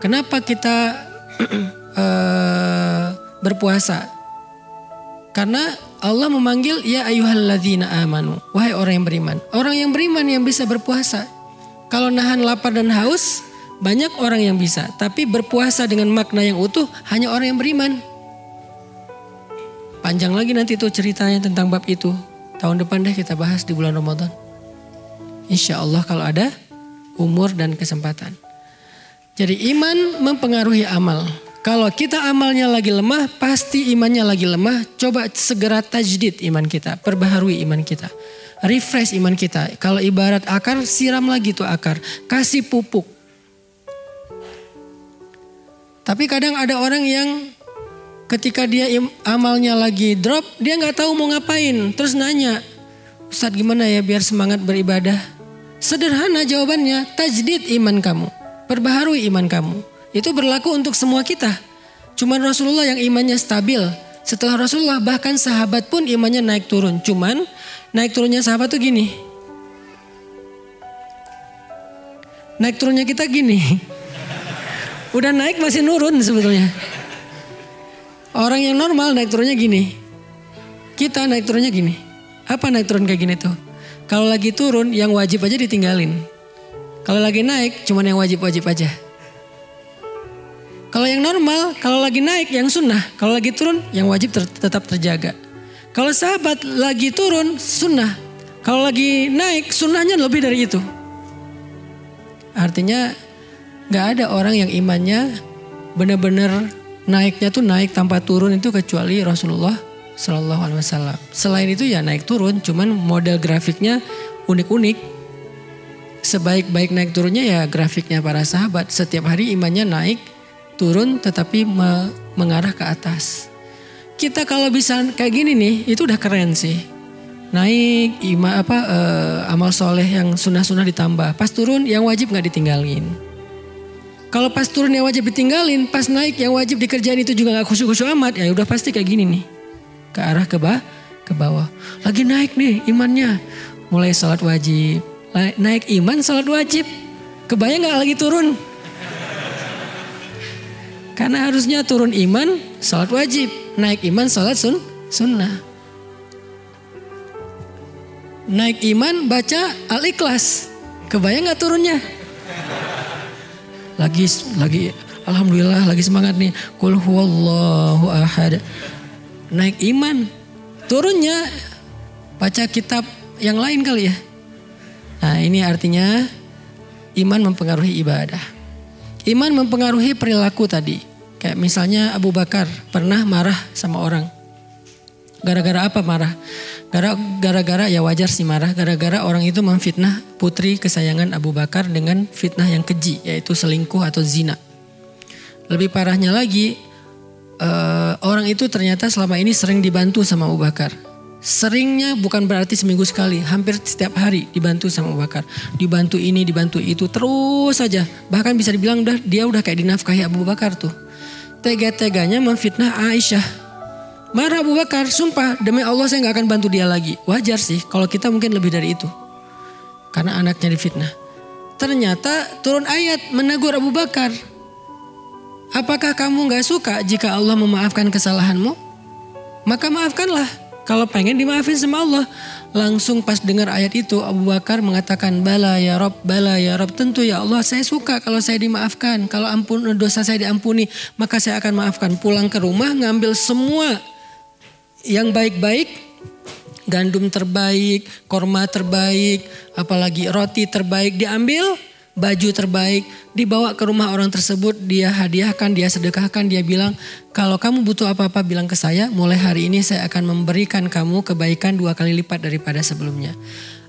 Kenapa kita berpuasa. Karena Allah memanggil ya ayyuhalladzina amanu, wahai orang yang beriman. Orang yang beriman yang bisa berpuasa. Kalau nahan lapar dan haus banyak orang yang bisa, tapi berpuasa dengan makna yang utuh hanya orang yang beriman. Panjang lagi nanti tuh ceritanya tentang bab itu. Tahun depan deh kita bahas di bulan Ramadan. Insya Allah kalau ada umur dan kesempatan. Jadi iman mempengaruhi amal. Kalau kita amalnya lagi lemah, pasti imannya lagi lemah. Coba segera tajdid iman kita, perbaharui iman kita. Refresh iman kita. Kalau ibarat akar, siram lagi tuh akar. Kasih pupuk. Tapi kadang ada orang yang ketika dia amalnya lagi drop, dia gak tahu mau ngapain. Terus nanya, Ustadz gimana ya biar semangat beribadah? Sederhana jawabannya, tajdid iman kamu. Perbaharui iman kamu. Itu berlaku untuk semua kita. Cuman Rasulullah yang imannya stabil. Setelah Rasulullah bahkan sahabat pun imannya naik turun. Cuman naik turunnya sahabat tuh gini. Naik turunnya kita gini. Udah naik masih nurun sebetulnya. Orang yang normal naik turunnya gini. Kita naik turunnya gini. Apa naik turun kayak gini tuh? Kalau lagi turun yang wajib aja ditinggalin. Kalau lagi naik cuman yang wajib-wajib aja. Kalau yang normal, kalau lagi naik yang sunnah. Kalau lagi turun yang wajib tetap terjaga. Kalau sahabat lagi turun sunnah. Kalau lagi naik sunnahnya lebih dari itu. Artinya gak ada orang yang imannya benar-benar naiknya tuh naik tanpa turun itu kecuali Rasulullah Sallallahu Alaihi Wasallam. Selain itu ya naik turun, cuman model grafiknya unik-unik. Sebaik-baik naik turunnya ya grafiknya para sahabat. Setiap hari imannya naik turun tetapi mengarah ke atas. Kita kalau bisa kayak gini nih itu udah keren sih. Naik amal soleh yang sunnah-sunnah ditambah. Pas turun yang wajib gak ditinggalin. Kalau pas turun yang wajib ditinggalin, pas naik yang wajib dikerjain itu juga gak khusyuk-khusyuk amat. Ya udah pasti kayak gini nih. Ke arah ke bawah. Lagi naik nih imannya. Mulai salat wajib. Naik iman salat wajib. Kebayang gak lagi turun? Karena harusnya turun iman, salat wajib. Naik iman, salat sunnah. Naik iman, baca Al-Ikhlas. Kebayang gak turunnya? Lagi alhamdulillah lagi semangat nih. Qul huwallahu ahad. Naik iman. Turunnya baca kitab yang lain kali ya. Nah ini artinya iman mempengaruhi ibadah. Iman mempengaruhi perilaku tadi. Kayak misalnya Abu Bakar pernah marah sama orang. Gara-gara apa marah? Gara-gara ya wajar sih marah. Gara-gara orang itu memfitnah putri kesayangan Abu Bakar dengan fitnah yang keji. Yaitu selingkuh atau zina. Lebih parahnya lagi orang itu ternyata selama ini sering dibantu sama Abu Bakar. Seringnya bukan berarti seminggu sekali, hampir setiap hari dibantu sama Abu Bakar. Dibantu ini, dibantu itu, terus saja. Bahkan bisa dibilang dia udah kayak dinafkahi Abu Bakar tuh. Tega-teganya memfitnah Aisyah. Marah Abu Bakar, sumpah demi Allah saya gak akan bantu dia lagi. Wajar sih, kalau kita mungkin lebih dari itu. Karena anaknya difitnah. Ternyata turun ayat menegur Abu Bakar. Apakah kamu gak suka jika Allah memaafkan kesalahanmu? Maka maafkanlah. Kalau pengen dimaafin sama Allah. Langsung pas dengar ayat itu Abu Bakar mengatakan bala ya Rob, tentu ya Allah saya suka kalau saya dimaafkan. Kalau dosa saya diampuni maka saya akan maafkan. Pulang ke rumah ngambil semua yang baik-baik. Gandum terbaik, korma terbaik, apalagi roti terbaik diambil. Baju terbaik dibawa ke rumah orang tersebut, dia hadiahkan, dia sedekahkan, dia bilang kalau kamu butuh apa-apa bilang ke saya, mulai hari ini saya akan memberikan kamu kebaikan 2 kali lipat daripada sebelumnya.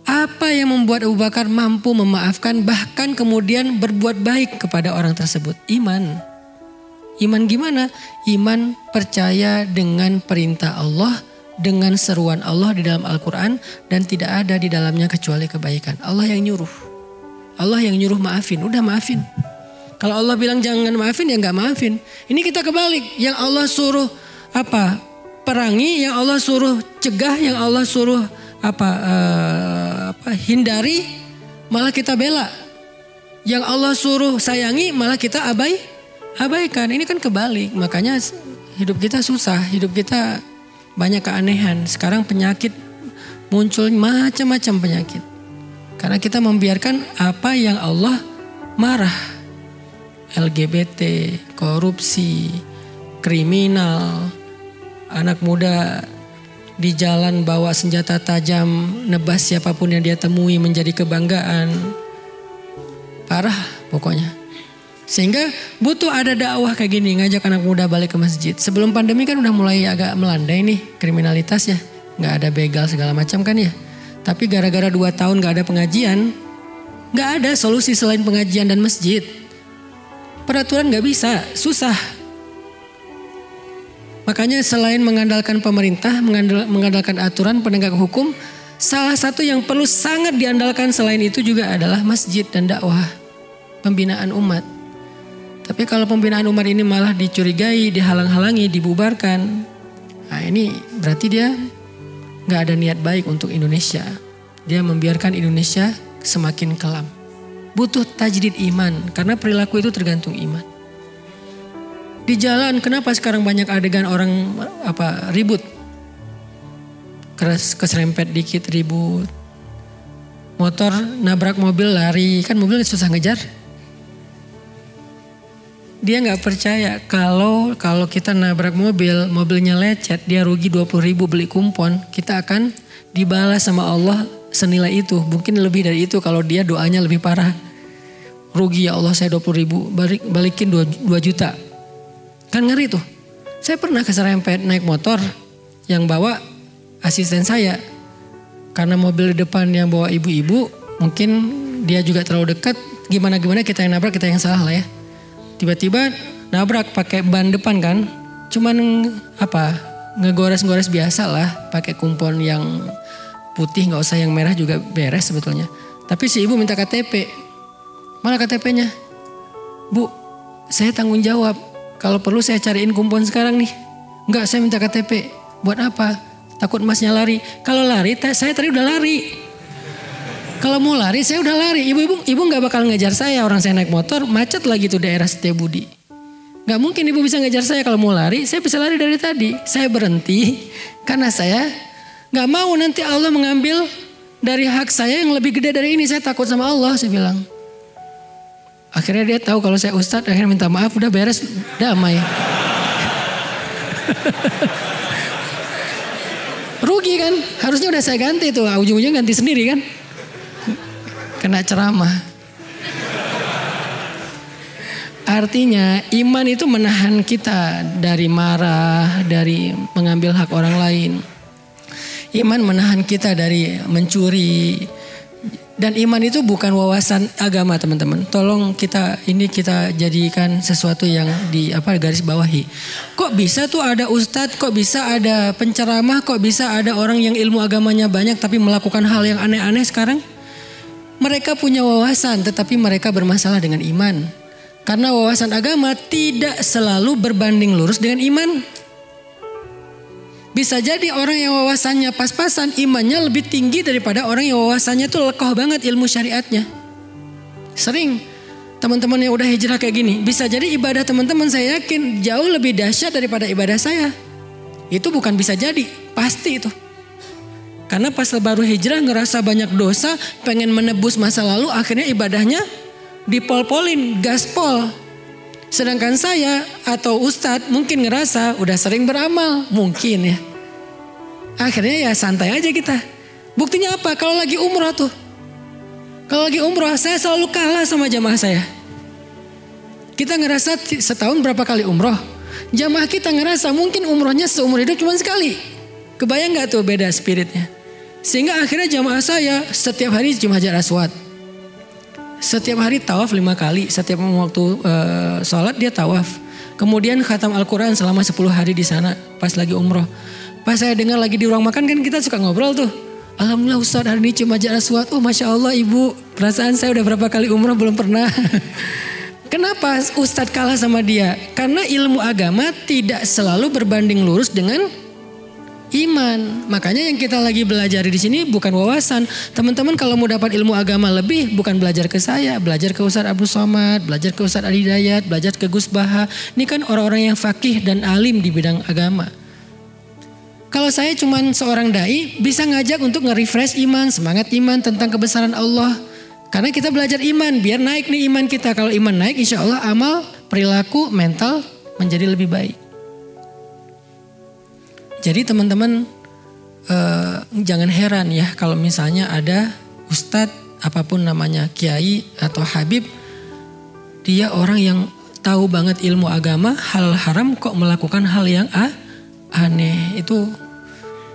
Apa yang membuat Abu Bakar mampu memaafkan bahkan kemudian berbuat baik kepada orang tersebut? Iman. Iman gimana? Iman percaya dengan perintah Allah, dengan seruan Allah di dalam Al-Quran dan tidak ada di dalamnya kecuali kebaikan. Allah yang nyuruh. Allah yang nyuruh maafin, udah maafin. Kalau Allah bilang jangan maafin ya gak maafin. Ini kita kebalik, yang Allah suruh perangi, yang Allah suruh cegah, yang Allah suruh hindari, malah kita bela. Yang Allah suruh sayangi, malah kita abaikan. Ini kan kebalik, makanya hidup kita susah, hidup kita banyak keanehan. Sekarang penyakit muncul macam-macam penyakit. Karena kita membiarkan apa yang Allah marah. LGBT, korupsi, kriminal, anak muda di jalan bawa senjata tajam, nebas siapapun yang dia temui menjadi kebanggaan. Parah pokoknya. Sehingga butuh ada dakwah kayak gini, ngajak anak muda balik ke masjid. Sebelum pandemi kan udah mulai agak melandai nih kriminalitas ya. Gak ada begal segala macam kan ya. Tapi gara-gara 2 tahun gak ada pengajian, gak ada solusi selain pengajian dan masjid. Peraturan gak bisa, susah. Makanya selain mengandalkan pemerintah, mengandalkan aturan penegak hukum, salah satu yang perlu sangat diandalkan selain itu juga adalah masjid dan dakwah, pembinaan umat. Tapi kalau pembinaan umat ini malah dicurigai, dihalang-halangi, dibubarkan, nah ini berarti dia gak ada niat baik untuk Indonesia. Dia membiarkan Indonesia semakin kelam. Butuh tajdid iman, karena perilaku itu tergantung iman. Di jalan kenapa sekarang banyak adegan orang ribut, keserempet dikit ribut, motor nabrak mobil lari, kan mobil susah ngejar. Dia nggak percaya kalau kita nabrak mobilnya lecet, dia rugi 20.000 beli kumpon, kita akan dibalas sama Allah senilai itu, mungkin lebih dari itu kalau dia doanya lebih parah. Rugi ya Allah saya 20.000, balikin 2 juta. Kan ngeri tuh. Saya pernah keserempet naik motor yang bawa asisten saya. Karena mobil di depan yang bawa ibu-ibu, mungkin dia juga terlalu dekat. Gimana-gimana kita yang nabrak, kita yang salah lah ya. Tiba-tiba nabrak pakai ban depan kan. Cuman ngegores-gores biasa lah. Pakai kumpon yang putih, gak usah yang merah juga beres sebetulnya. Tapi si ibu minta KTP. Mana KTP-nya? Bu, saya tanggung jawab. Kalau perlu saya cariin kumpon sekarang nih. Enggak, saya minta KTP. Buat apa? Takut masnya lari. Kalau lari, saya tadi udah lari. Kalau mau lari, saya udah lari. Ibu gak bakal ngejar saya. Orang saya naik motor, macet lagi tuh daerah Setiabudi. Gak mungkin ibu bisa ngejar saya. Kalau mau lari, saya bisa lari dari tadi. Saya berhenti karena saya gak mau nanti Allah mengambil dari hak saya yang lebih gede dari ini. Saya takut sama Allah, saya bilang. Akhirnya dia tahu kalau saya ustadz, akhirnya minta maaf, udah beres, damai. Rugi kan, harusnya udah saya ganti tuh, ujung-ujungnya ganti sendiri kan. Kena ceramah. Artinya iman itu menahan kita dari marah, dari mengambil hak orang lain. Iman menahan kita dari mencuri. Dan iman itu bukan wawasan agama teman-teman. Tolong kita jadikan sesuatu yang garis bawahi. Kok bisa tuh ada ustadz, kok bisa ada penceramah, kok bisa ada orang yang ilmu agamanya banyak tapi melakukan hal yang aneh-aneh sekarang? Mereka punya wawasan tetapi mereka bermasalah dengan iman. Karena wawasan agama tidak selalu berbanding lurus dengan iman. Bisa jadi orang yang wawasannya pas-pasan, imannya lebih tinggi daripada orang yang wawasannya tuh lekoh banget ilmu syariatnya. Sering teman-teman yang udah hijrah kayak gini, bisa jadi ibadah teman-teman saya yakin jauh lebih dahsyat daripada ibadah saya. Itu bukan bisa jadi, pasti itu. Karena pas baru hijrah ngerasa banyak dosa, pengen menebus masa lalu, akhirnya ibadahnya dipol-polin, gaspol. Sedangkan saya atau ustadz mungkin ngerasa udah sering beramal, mungkin ya. Akhirnya ya santai aja kita. Buktinya apa? Kalau lagi umroh tuh. Kalau lagi umroh saya selalu kalah sama jamaah saya. Kita ngerasa setahun berapa kali umroh. Jamaah kita ngerasa mungkin umrohnya seumur hidup cuma sekali. Kebayang gak tuh beda spiritnya? Sehingga akhirnya jamaah saya setiap hari cium Hajar Aswad. Setiap hari tawaf 5 kali. Setiap waktu sholat dia tawaf. Kemudian khatam Al-Quran selama 10 hari di sana pas lagi umroh. Pas saya dengar lagi di ruang makan kan kita suka ngobrol tuh. Alhamdulillah Ustaz hari ini cium Hajar Aswad. Oh Masya Allah ibu, perasaan saya udah berapa kali umroh belum pernah. Kenapa Ustadz kalah sama dia? Karena ilmu agama tidak selalu berbanding lurus dengan Iman. Makanya yang kita lagi belajar di sini bukan wawasan. Teman-teman kalau mau dapat ilmu agama lebih, bukan belajar ke saya, belajar ke Ustadz Abdul Somad, belajar ke Ustadz Ali Hidayat, belajar ke Gus Baha. Ini kan orang-orang yang fakih dan alim di bidang agama. Kalau saya cuman seorang dai, bisa ngajak untuk nge-refresh iman, semangat iman tentang kebesaran Allah. Karena kita belajar iman, biar naik nih iman kita. Kalau iman naik, insya Allah amal, perilaku, mental menjadi lebih baik. Jadi teman-teman jangan heran ya kalau misalnya ada ustadz apapun namanya, kiai atau habib, dia orang yang tahu banget ilmu agama, halal haram kok melakukan hal yang aneh. Itu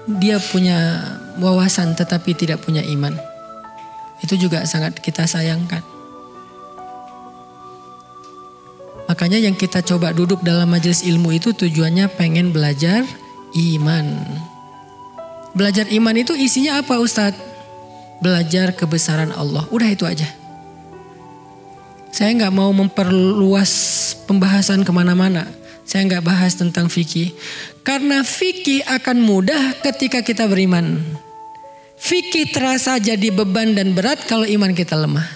dia punya wawasan tetapi tidak punya iman. Itu juga sangat kita sayangkan. Makanya yang kita coba duduk dalam majelis ilmu itu tujuannya pengen belajar iman. Belajar iman itu isinya apa Ustadz? Belajar kebesaran Allah. Udah itu aja. Saya nggak mau memperluas pembahasan kemana-mana. Saya nggak bahas tentang fikih. Karena fikih akan mudah ketika kita beriman. Fikih terasa jadi beban dan berat kalau iman kita lemah.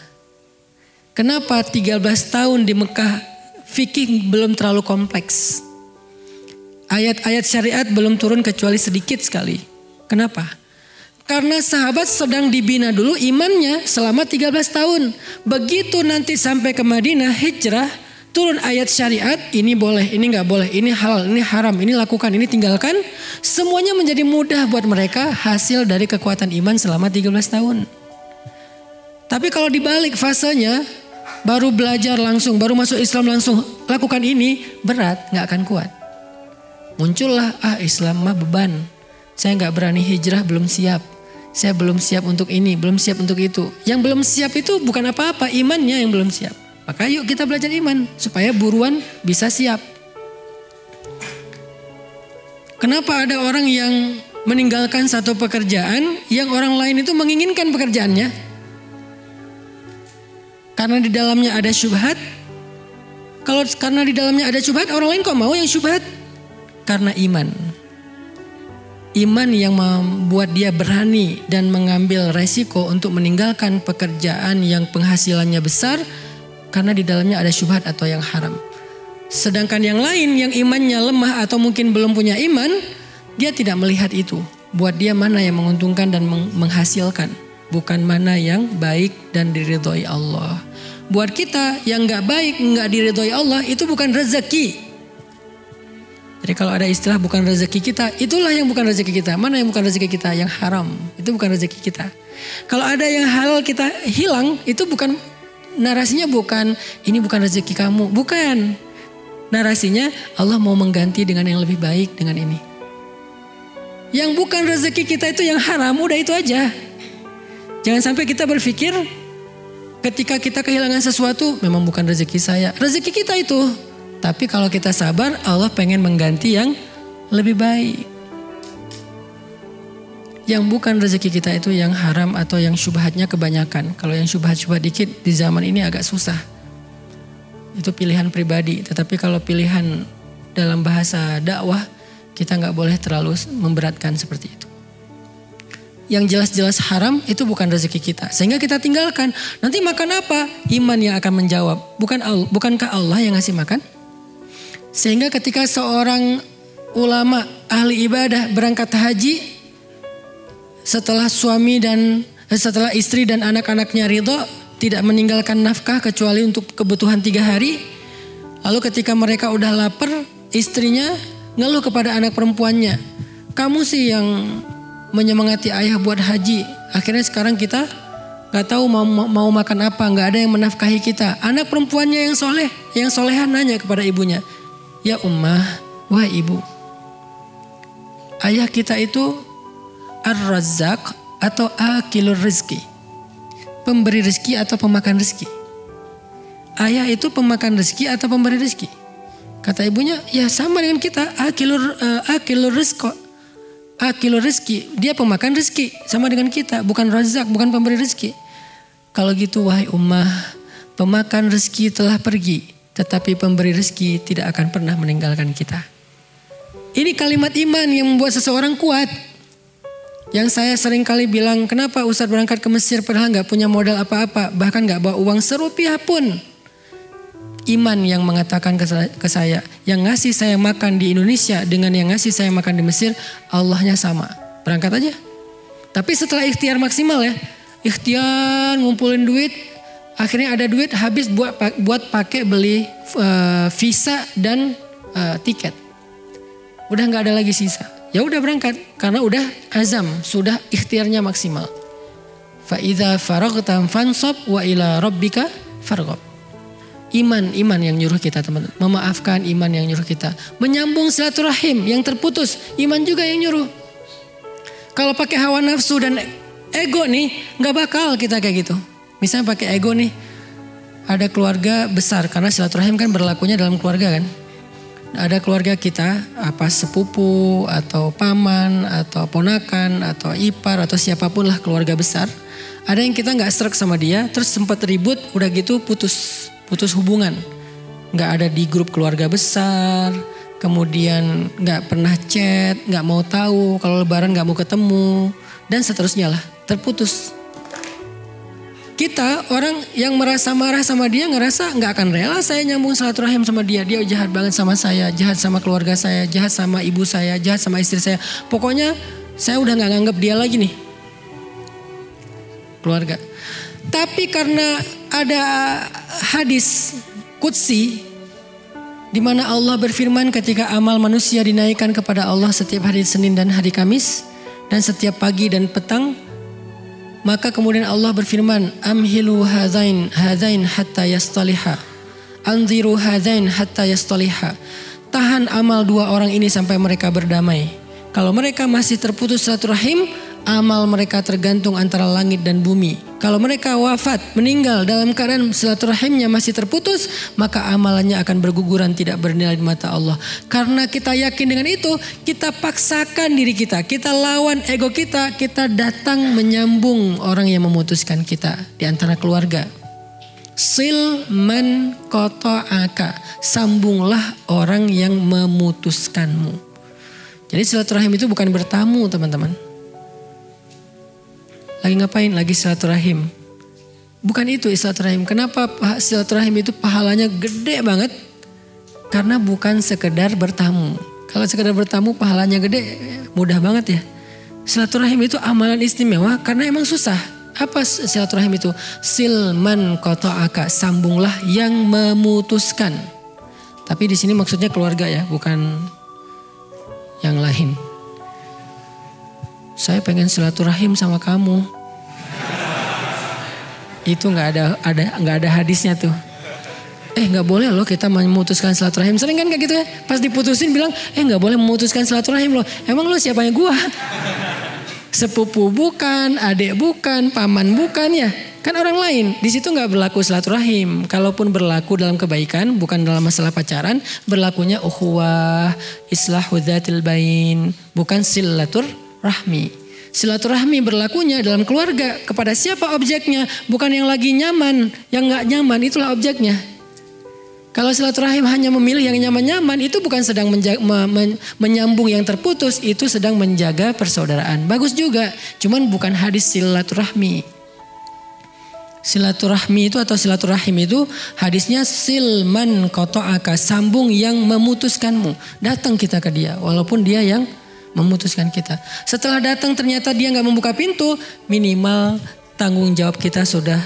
Kenapa 13 tahun di Mekah fikih belum terlalu kompleks? Ayat-ayat syariat belum turun kecuali sedikit sekali. Kenapa? Karena sahabat sedang dibina dulu imannya selama 13 tahun. Begitu nanti sampai ke Madinah hijrah, turun ayat syariat, ini boleh, ini nggak boleh, ini halal, ini haram, ini lakukan, ini tinggalkan. Semuanya menjadi mudah buat mereka hasil dari kekuatan iman selama 13 tahun. Tapi kalau dibalik fasenya, baru belajar langsung, baru masuk Islam langsung, lakukan ini, berat, nggak akan kuat. Muncullah, Islam mah beban. Saya nggak berani hijrah, belum siap. Saya belum siap untuk ini, belum siap untuk itu. Yang belum siap itu bukan apa-apa, imannya yang belum siap. Maka yuk kita belajar iman, supaya buruan bisa siap. Kenapa ada orang yang meninggalkan satu pekerjaan, yang orang lain itu menginginkan pekerjaannya? Karena di dalamnya ada syubhat. Kalau karena di dalamnya ada syubhat, orang lain kok mau yang syubhat? Karena iman. Iman yang membuat dia berani dan mengambil resiko untuk meninggalkan pekerjaan yang penghasilannya besar karena di dalamnya ada syubhat atau yang haram. Sedangkan yang lain yang imannya lemah atau mungkin belum punya iman, dia tidak melihat itu. Buat dia mana yang menguntungkan dan menghasilkan, bukan mana yang baik dan diridhoi Allah. Buat kita yang gak baik, gak diridhoi Allah, itu bukan rezeki. Jadi kalau ada istilah bukan rezeki kita, itulah yang bukan rezeki kita. Mana yang bukan rezeki kita? Yang haram. Itu bukan rezeki kita. Kalau ada yang halal kita hilang, itu bukan, narasinya bukan ini bukan rezeki kamu. Bukan. Narasinya Allah mau mengganti dengan yang lebih baik dengan ini. Yang bukan rezeki kita itu yang haram, udah itu aja. Jangan sampai kita berpikir ketika kita kehilangan sesuatu, memang bukan rezeki saya. Rezeki kita itu. Tapi kalau kita sabar, Allah pengen mengganti yang lebih baik. Yang bukan rezeki kita itu yang haram atau yang syubhatnya kebanyakan. Kalau yang syubhat-syubhat dikit di zaman ini agak susah. Itu pilihan pribadi. Tetapi kalau pilihan dalam bahasa dakwah, kita gak boleh terlalu memberatkan seperti itu. Yang jelas-jelas haram itu bukan rezeki kita. Sehingga kita tinggalkan. Nanti makan apa? Iman yang akan menjawab. Bukankah Allah yang ngasih makan? Sehingga ketika seorang ulama ahli ibadah berangkat haji, setelah setelah istri dan anak-anaknya ridho, tidak meninggalkan nafkah kecuali untuk kebutuhan 3 hari. Lalu ketika mereka udah lapar, istrinya ngeluh kepada anak perempuannya, kamu sih yang menyemangati ayah buat haji. Akhirnya sekarang kita gak tahu mau makan apa, gak ada yang menafkahi kita. Anak perempuannya yang solehan nanya kepada ibunya, ya ummah, wah ibu, ayah kita itu ar-razzaq atau akilur rizki, pemberi rezeki atau pemakan rezeki. Ayah itu pemakan rezeki atau pemberi rezeki? Kata ibunya, ya sama dengan kita, akilur rezeki, dia pemakan rezeki, sama dengan kita, bukan razzaq, bukan pemberi rezeki. Kalau gitu wahai ummah, pemakan rezeki telah pergi, tetapi pemberi rezeki tidak akan pernah meninggalkan kita. Ini kalimat iman yang membuat seseorang kuat. Yang saya sering kali bilang, kenapa Ustadz berangkat ke Mesir padahal gak punya modal apa-apa, bahkan gak bawa uang serupiah pun. Iman yang mengatakan ke saya, yang ngasih saya makan di Indonesia dengan yang ngasih saya makan di Mesir, Allahnya sama. Berangkat aja. Tapi setelah ikhtiar maksimal ya, ikhtiar ngumpulin duit, akhirnya ada duit habis buat pakai beli visa dan tiket. Udah nggak ada lagi sisa. Ya udah berangkat karena udah azam, sudah ikhtiarnya maksimal. Fa idza faraghta fansab wa ila rabbika farghab. Iman yang nyuruh kita teman-teman. Memaafkan, iman yang nyuruh kita. Menyambung silaturahim yang terputus, iman juga yang nyuruh. Kalau pakai hawa nafsu dan ego nih, nggak bakal kita kayak gitu. Misalnya pakai ego nih, ada keluarga besar karena silaturahim kan berlakunya dalam keluarga kan. Ada keluarga kita, apa sepupu atau paman atau ponakan atau ipar atau siapapun lah keluarga besar. Ada yang kita nggak srek sama dia, terus sempat ribut, udah gitu putus hubungan. Nggak ada di grup keluarga besar, kemudian nggak pernah chat, nggak mau tahu, kalau lebaran nggak mau ketemu, dan seterusnya lah, terputus. Kita orang yang merasa marah sama dia ngerasa nggak akan rela saya nyambung silaturahim sama dia. Dia jahat banget sama saya, jahat sama keluarga saya, jahat sama ibu saya, jahat sama istri saya. Pokoknya saya udah nggak nganggap dia lagi nih. Keluarga. Tapi karena ada hadis qudsi di mana Allah berfirman ketika amal manusia dinaikkan kepada Allah setiap hari Senin dan hari Kamis dan setiap pagi dan petang. Maka kemudian Allah berfirman, amhilu hadzain hatta yastaliha. Anziru hadzain hatta yastaliha. Tahan amal dua orang ini sampai mereka berdamai. Kalau mereka masih terputus silaturahim, amal mereka tergantung antara langit dan bumi. Kalau mereka wafat, meninggal dalam keadaan silaturahimnya masih terputus, maka amalannya akan berguguran, tidak bernilai di mata Allah. Karena kita yakin dengan itu, kita paksakan diri kita, kita lawan ego kita, kita datang menyambung orang yang memutuskan kita di antara keluarga. Sil man qata'aka, sambunglah orang yang memutuskanmu. Jadi silaturahim itu bukan bertamu teman-teman. Lagi ngapain? Lagi silaturahim. Bukan itu silaturahim. Kenapa silaturahim itu pahalanya gede banget? Karena bukan sekedar bertamu. Kalau sekedar bertamu pahalanya gede, mudah banget ya. Silaturahim itu amalan istimewa karena emang susah. Apa silaturahim itu? Silman qata'aka, sambunglah yang memutuskan. Tapi di sini maksudnya keluarga ya, bukan yang lain. Saya pengen silaturahim sama kamu. Itu nggak ada hadisnya tuh. Nggak boleh loh kita memutuskan silaturahim. Sering kan kayak gitu ya. Pas diputusin bilang, nggak boleh memutuskan silaturahim loh. Emang lo siapanya gua? Sepupu bukan, adik bukan, paman bukan ya. Kan orang lain. Di situ nggak berlaku silaturahim. Kalaupun berlaku dalam kebaikan, bukan dalam masalah pacaran, berlakunya ukhuwah, islahu dzatil bain, bukan silaturahmi. Silaturahmi berlakunya dalam keluarga. Kepada siapa objeknya? Bukan yang lagi nyaman. Yang gak nyaman itulah objeknya. Kalau silaturahim hanya memilih yang nyaman-nyaman, itu bukan sedang menyambung yang terputus. Itu sedang menjaga persaudaraan. Bagus juga. Cuman bukan hadis silaturahmi. Silaturahmi itu atau silaturahim itu hadisnya silman qata'aka, sambung yang memutuskanmu. Datang kita ke dia walaupun dia yang memutuskan kita. Setelah datang ternyata dia gak membuka pintu, minimal tanggung jawab kita sudah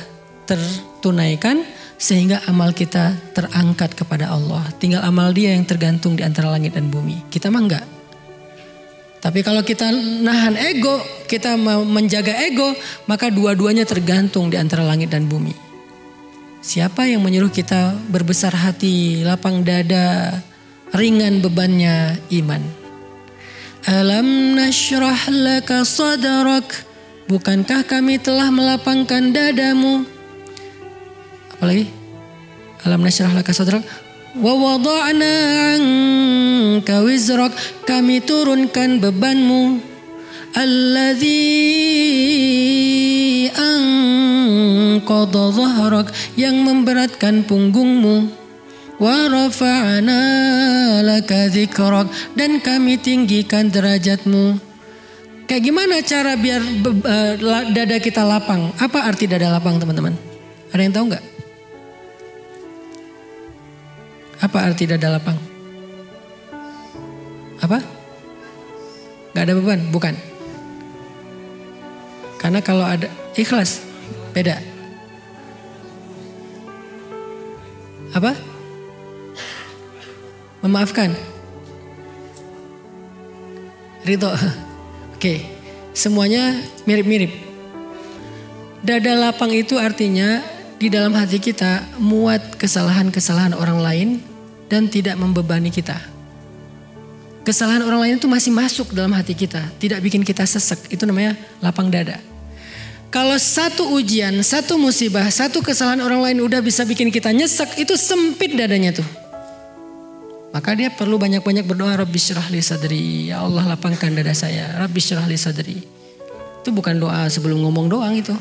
tertunaikan sehingga amal kita terangkat kepada Allah. Tinggal amal dia yang tergantung di antara langit dan bumi. Kita mah enggak. Tapi kalau kita nahan ego, kita menjaga ego, maka dua-duanya tergantung di antara langit dan bumi. Siapa yang menyuruh kita berbesar hati, lapang dada, ringan bebannya? Iman. Alam nashrah laka sadrak, bukankah kami telah melapangkan dadamu? Apalagi? Alam nashrah laka sadrak wa wada'na anka wizrak, kami turunkan bebanmu. Alladzi anqadha dhahrak, yang memberatkan punggungmu. Wa rafa'na laka dzikrak, dan kami tinggikan derajatmu. Kayak gimana cara biar dada kita lapang? Apa arti dada lapang, teman-teman? Ada yang tahu nggak? Apa arti dada lapang? Apa? Gak ada beban? Bukan. Karena kalau ada ikhlas, beda. Apa? Memaafkan. Ridho. Oke, semuanya mirip-mirip. Dada lapang itu artinya di dalam hati kita muat kesalahan-kesalahan orang lain dan tidak membebani kita. Kesalahan orang lain itu masih masuk dalam hati kita, tidak bikin kita sesek. Itu namanya lapang dada. Kalau satu ujian, satu musibah, satu kesalahan orang lain udah bisa bikin kita nyesek, itu sempit dadanya tuh. Maka dia perlu banyak-banyak berdoa, Rabbi syrah li sadri, ya Allah lapangkan dada saya, Rabbi syrah li sadri. Itu bukan doa sebelum ngomong doang itu.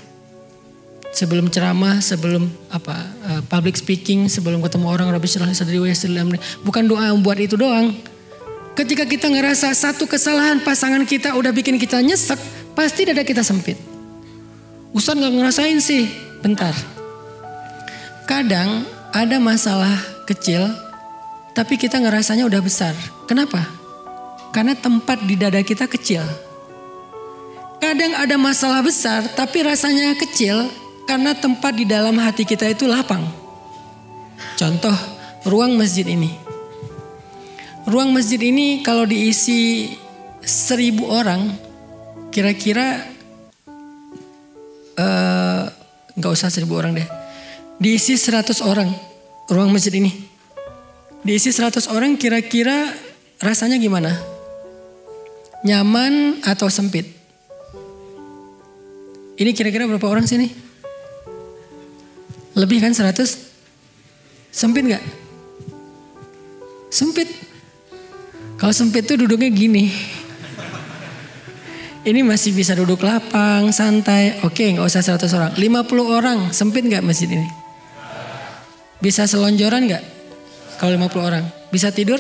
Sebelum ceramah, sebelum public speaking, sebelum ketemu orang, Rabbi syrah li sadri wa yassir li amri. Bukan doa buat itu doang. Ketika kita ngerasa satu kesalahan pasangan kita udah bikin kita nyesek, pasti dada kita sempit. Ustaz gak ngerasain sih, bentar. Kadang ada masalah kecil, tapi kita ngerasanya udah besar. Kenapa? Karena tempat di dada kita kecil. Kadang ada masalah besar, tapi rasanya kecil karena tempat di dalam hati kita itu lapang. Contoh, ruang masjid ini. Ruang masjid ini kalau diisi 1000 orang, kira-kira gak usah 1000 orang deh. Diisi 100 orang ruang masjid ini. Diisi 100 orang kira-kira rasanya gimana? Nyaman atau sempit? Ini kira-kira berapa orang sini? Lebih kan 100? Sempit gak? Sempit. Kalau sempit tuh duduknya gini. Ini masih bisa duduk lapang, santai. Oke, gak usah 100 orang. 50 orang, sempit gak masjid ini? Bisa selonjoran gak? Kalau 50 orang. Bisa tidur?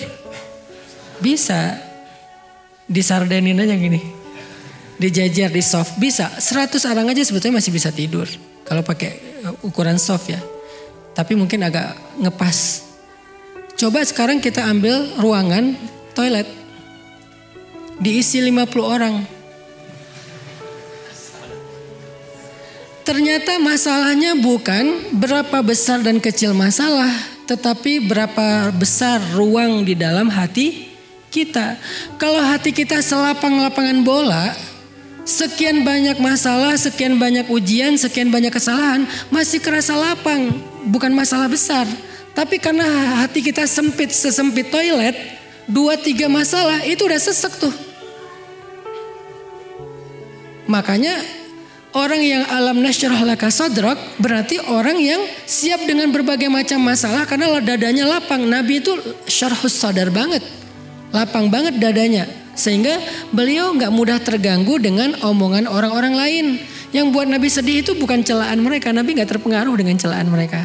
Bisa. Disardenin aja gini. Dijajar, di soft. Bisa. 100 orang aja sebetulnya masih bisa tidur. Kalau pakai ukuran soft ya. Tapi mungkin agak ngepas. Coba sekarang kita ambil ruangan toilet. Diisi 50 orang. Ternyata masalahnya bukan berapa besar dan kecil masalah, tetapi berapa besar ruang di dalam hati kita. Kalau hati kita selapang-lapangan bola, sekian banyak masalah, sekian banyak ujian, sekian banyak kesalahan, masih kerasa lapang, bukan masalah besar. Tapi karena hati kita sempit, sesempit toilet, 2-3 masalah itu udah sesek tuh. Makanya orang yang alam nasyrah laka sadrak berarti orang yang siap dengan berbagai macam masalah karena dadanya lapang. Nabi itu syarhus sadar banget, lapang banget dadanya. Sehingga beliau gak mudah terganggu dengan omongan orang-orang lain. Yang buat Nabi sedih itu bukan celaan mereka, Nabi gak terpengaruh dengan celaan mereka.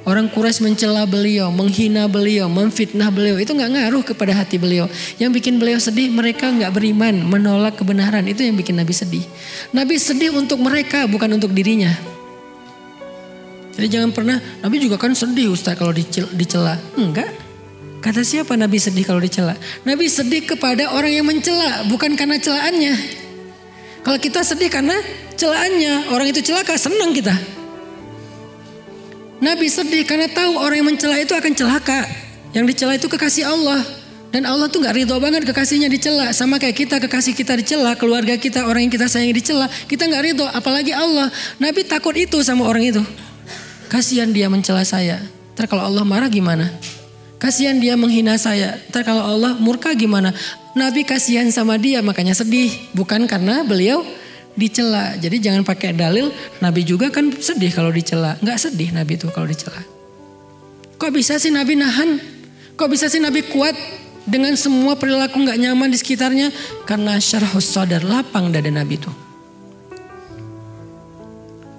Orang Quraisy mencela beliau, menghina beliau, memfitnah beliau, itu gak ngaruh kepada hati beliau. Yang bikin beliau sedih, mereka gak beriman, menolak kebenaran, itu yang bikin Nabi sedih. Nabi sedih untuk mereka, bukan untuk dirinya. Jadi jangan pernah, Nabi juga kan sedih Ustaz kalau dicela. Enggak. Kata siapa Nabi sedih kalau dicela? Nabi sedih kepada orang yang mencela, bukan karena celaannya. Kalau kita sedih karena celaannya, orang itu celaka, senang kita. Nabi sedih karena tahu orang yang mencela itu akan celaka. Yang dicela itu kekasih Allah. Dan Allah tuh gak ridho banget kekasihnya dicela. Sama kayak kita, kekasih kita dicela, keluarga kita, orang yang kita sayangi dicela, kita gak ridho, apalagi Allah. Nabi takut itu sama orang itu. Kasihan dia mencela saya, ntar kalau Allah marah gimana? Kasihan dia menghina saya, ntar kalau Allah murka gimana? Nabi kasihan sama dia, makanya sedih. Bukan karena beliau dicela. Jadi jangan pakai dalil Nabi juga kan sedih kalau dicela. Enggak sedih Nabi itu kalau dicela. Kok bisa sih Nabi nahan? Kok bisa sih Nabi kuat dengan semua perilaku enggak nyaman di sekitarnya? Karena syarhus sadar, lapang dada Nabi itu.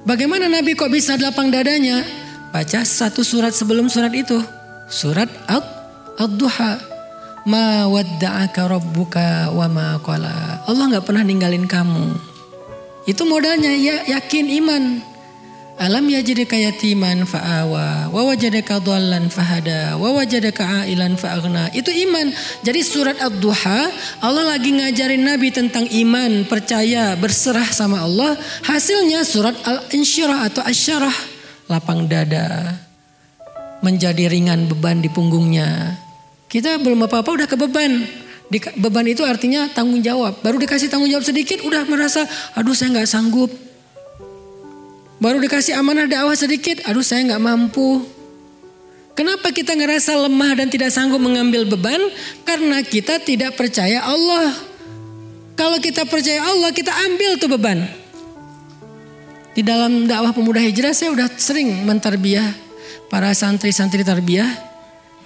Bagaimana Nabi kok bisa lapang dadanya? Baca satu surat sebelum surat itu. Surat Ad-Duha. Ma wadda'aka rabbuka wa ma qala. Allah gak pernah ninggalin kamu. Itu modalnya ya, yakin, iman. Alam yajidka yatiman fa'awa wa wajadaka dhallan fahada wa wajadaka ailan fa'aghna. Itu iman. Jadi surat Ad-Duha Allah lagi ngajarin Nabi tentang iman, percaya, berserah sama Allah. Hasilnya surat Al-Insyirah atau Asyarah, lapang dada, menjadi ringan beban di punggungnya. Kita belum apa-apa udah kebeban. Beban itu artinya tanggung jawab. Baru dikasih tanggung jawab sedikit udah merasa aduh saya gak sanggup. Baru dikasih amanah dakwah sedikit, aduh saya gak mampu. Kenapa kita ngerasa lemah dan tidak sanggup mengambil beban? Karena kita tidak percaya Allah. Kalau kita percaya Allah, kita ambil tuh beban. Di dalam dakwah pemuda hijrah saya udah sering mentarbiyah para santri-santri tarbiyah.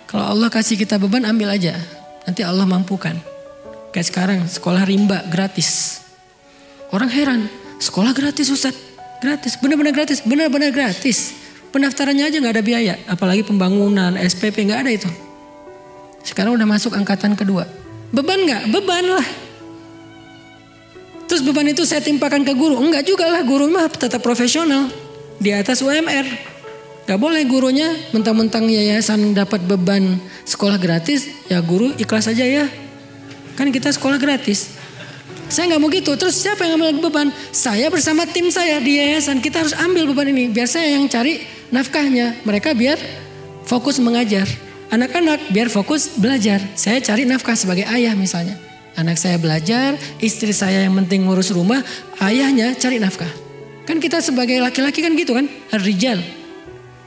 Kalau Allah kasih kita beban, ambil aja. Nanti Allah mampukan. Kayak sekarang sekolah rimba gratis. Orang heran, sekolah gratis Ustaz. Gratis, benar-benar gratis, benar-benar gratis. Pendaftarannya aja gak ada biaya. Apalagi pembangunan, SPP gak ada itu. Sekarang udah masuk angkatan kedua. Beban gak? Beban lah. Terus beban itu saya timpakan ke guru. Enggak juga lah, guru mah tetap profesional. Di atas UMR. Gak boleh gurunya mentang-mentang yayasan dapat beban sekolah gratis. Ya guru ikhlas aja ya. Kan kita sekolah gratis. Saya gak mau gitu. Terus siapa yang ambil beban? Saya bersama tim saya di yayasan. Kita harus ambil beban ini. Biar saya yang cari nafkahnya. Mereka biar fokus mengajar. Anak-anak biar fokus belajar. Saya cari nafkah sebagai ayah misalnya. Anak saya belajar. Istri saya yang penting ngurus rumah. Ayahnya cari nafkah. Kan kita sebagai laki-laki kan gitu kan. Ar-rijal.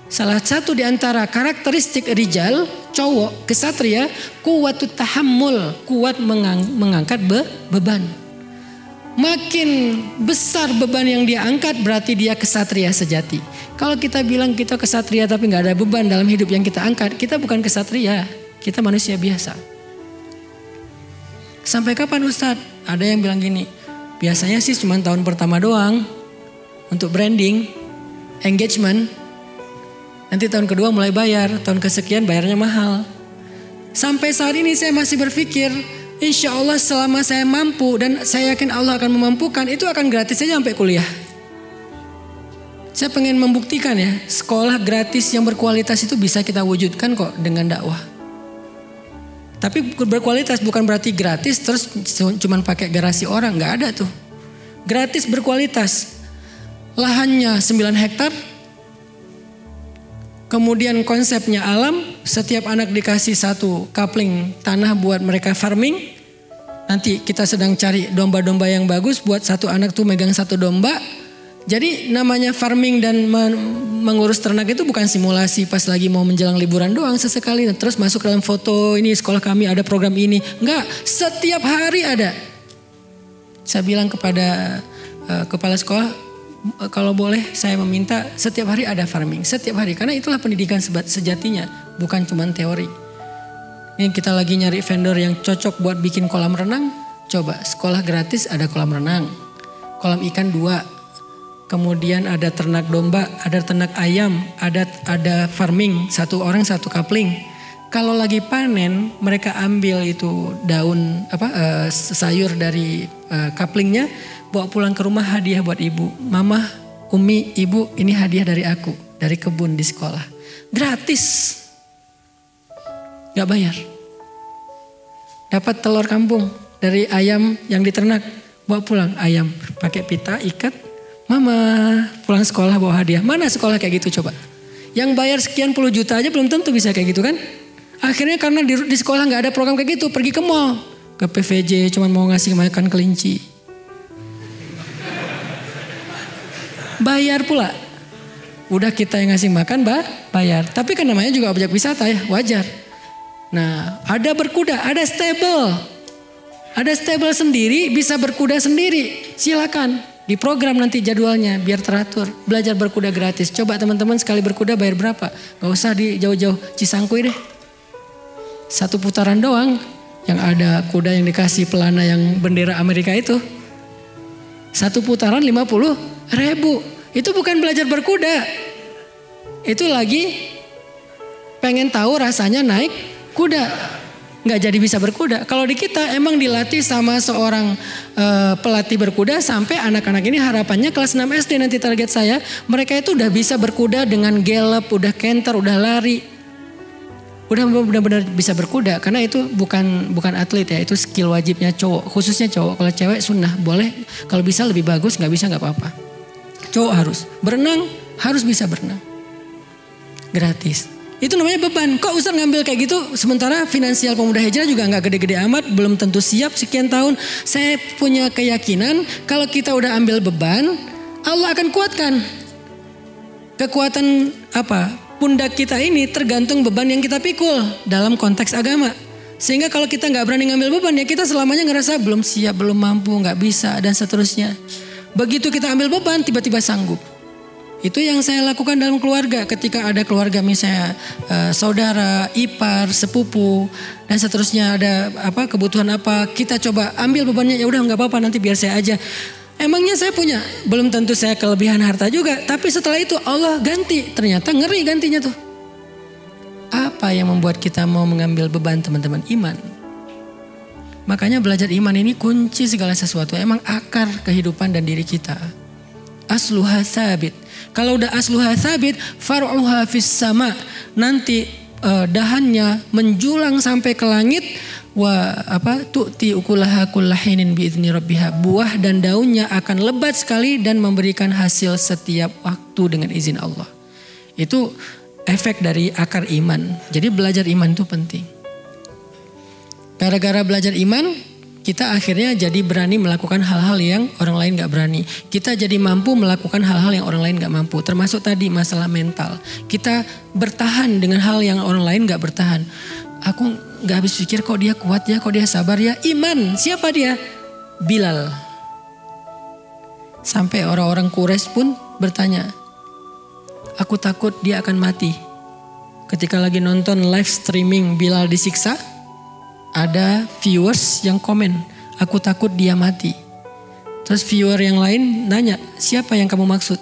Salah satu di antara karakteristik rijal, cowok, kesatria, kuwatut tahammul, kuat mengangkat beban. Makin besar beban yang dia angkat berarti dia kesatria sejati. Kalau kita bilang kita kesatria tapi gak ada beban dalam hidup yang kita angkat, kita bukan kesatria, kita manusia biasa. Sampai kapan Ustadz? Ada yang bilang gini, biasanya sih cuma tahun pertama doang untuk branding, engagement. Nanti tahun kedua mulai bayar, tahun kesekian bayarnya mahal. Sampai saat ini saya masih berpikir, insya Allah selama saya mampu dan saya yakin Allah akan memampukan, itu akan gratis saja sampai kuliah. Saya pengen membuktikan ya, sekolah gratis yang berkualitas itu bisa kita wujudkan kok dengan dakwah. Tapi berkualitas bukan berarti gratis terus cuman pakai garasi orang, nggak ada tuh. Gratis berkualitas. Lahannya 9 hektar. Kemudian konsepnya alam, setiap anak dikasih 1 coupling tanah buat mereka farming. Nanti kita sedang cari domba-domba yang bagus buat 1 anak tuh megang 1 domba. Jadi namanya farming dan mengurus ternak itu bukan simulasi pas lagi mau menjelang liburan doang sesekali. Terus masuk dalam foto, ini sekolah kami ada program ini. Enggak, setiap hari ada. Saya bilang kepada kepala sekolah, kalau boleh saya meminta setiap hari ada farming, setiap hari. Karena itulah pendidikan sejatinya, bukan cuma teori. Ini kita lagi nyari vendor yang cocok buat bikin kolam renang. Coba sekolah gratis ada kolam renang, kolam ikan 2. Kemudian ada ternak domba, ada ternak ayam, ada farming, 1 orang 1 coupling. Kalau lagi panen, mereka ambil itu daun sayur dari couplingnya, bawa pulang ke rumah hadiah buat ibu. Mama, Umi, ibu, ini hadiah dari aku, dari kebun di sekolah. Gratis. Gak bayar. Dapat telur kampung dari ayam yang diternak, bawa pulang ayam, pakai pita, ikat. Mama, pulang sekolah bawa hadiah. Mana sekolah kayak gitu coba? Yang bayar sekian puluh juta aja belum tentu bisa kayak gitu kan? Akhirnya karena di sekolah gak ada program kayak gitu, pergi ke mall, ke PVJ, cuman mau ngasih makan kelinci. Bayar pula. Udah kita yang ngasih makan bayar. Tapi kan namanya juga objek wisata ya, wajar. Nah, ada berkuda, ada stable. Ada stable sendiri, bisa berkuda sendiri. Silakan. Di program nanti jadwalnya biar teratur. Belajar berkuda gratis. Coba teman-teman sekali berkuda bayar berapa? Gak usah di jauh-jauh Cisangkuy deh. 1 putaran doang. Yang ada kuda yang dikasih pelana yang bendera Amerika itu. 1 putaran 50.000. Itu bukan belajar berkuda. Itu lagi pengen tahu rasanya naik kuda, nggak jadi bisa berkuda. Kalau di kita emang dilatih sama seorang pelatih berkuda sampai anak-anak ini harapannya kelas 6 SD nanti target saya, mereka itu udah bisa berkuda dengan gallop, udah canter, udah lari. Udah benar-benar bisa berkuda karena itu bukan atlet ya, itu skill wajibnya cowok, khususnya cowok. Kalau cewek sunnah boleh, kalau bisa lebih bagus, nggak bisa nggak apa-apa. Cowok harus berenang, harus bisa berenang. Gratis. Itu namanya beban. Kok Ustaz ngambil kayak gitu sementara finansial pemuda hijrah juga nggak gede-gede amat, belum tentu siap sekian tahun. Saya punya keyakinan kalau kita udah ambil beban, Allah akan kuatkan. Kekuatan apa? Pundak kita ini tergantung beban yang kita pikul dalam konteks agama. Sehingga kalau kita nggak berani ngambil beban ya kita selamanya ngerasa belum siap, belum mampu, nggak bisa dan seterusnya. Begitu kita ambil beban tiba-tiba sanggup. Itu yang saya lakukan dalam keluarga. Ketika ada keluarga misalnya saudara, ipar, sepupu dan seterusnya ada kebutuhan apa, kita coba ambil bebannya, ya udah nggak apa-apa nanti biar saya aja. Emangnya saya punya, belum tentu saya kelebihan harta juga. Tapi setelah itu Allah ganti. Ternyata ngeri gantinya tuh. Apa yang membuat kita mau mengambil beban teman-teman? Iman. Makanya belajar iman ini kunci segala sesuatu. Emang akar kehidupan dan diri kita. Asluha sabit. Kalau udah asluha sabit, far'uha fis sama. Nanti dahannya menjulang sampai ke langit. Tu'ti ukulaha kullahinin biizni rabbiha. Buah dan daunnya akan lebat sekali dan memberikan hasil setiap waktu dengan izin Allah. Itu efek dari akar iman. Jadi belajar iman itu penting. Gara-gara belajar iman, kita akhirnya jadi berani melakukan hal-hal yang orang lain gak berani. Kita jadi mampu melakukan hal-hal yang orang lain gak mampu. Termasuk tadi masalah mental. Kita bertahan dengan hal yang orang lain gak bertahan. Aku gak habis pikir kok dia kuat ya, kok dia sabar ya. Iman, siapa dia? Bilal. Sampai orang-orang Quraisy pun bertanya, aku takut dia akan mati. Ketika lagi nonton live streaming Bilal disiksa, ada viewers yang komen, aku takut dia mati. Terus viewer yang lain nanya, siapa yang kamu maksud?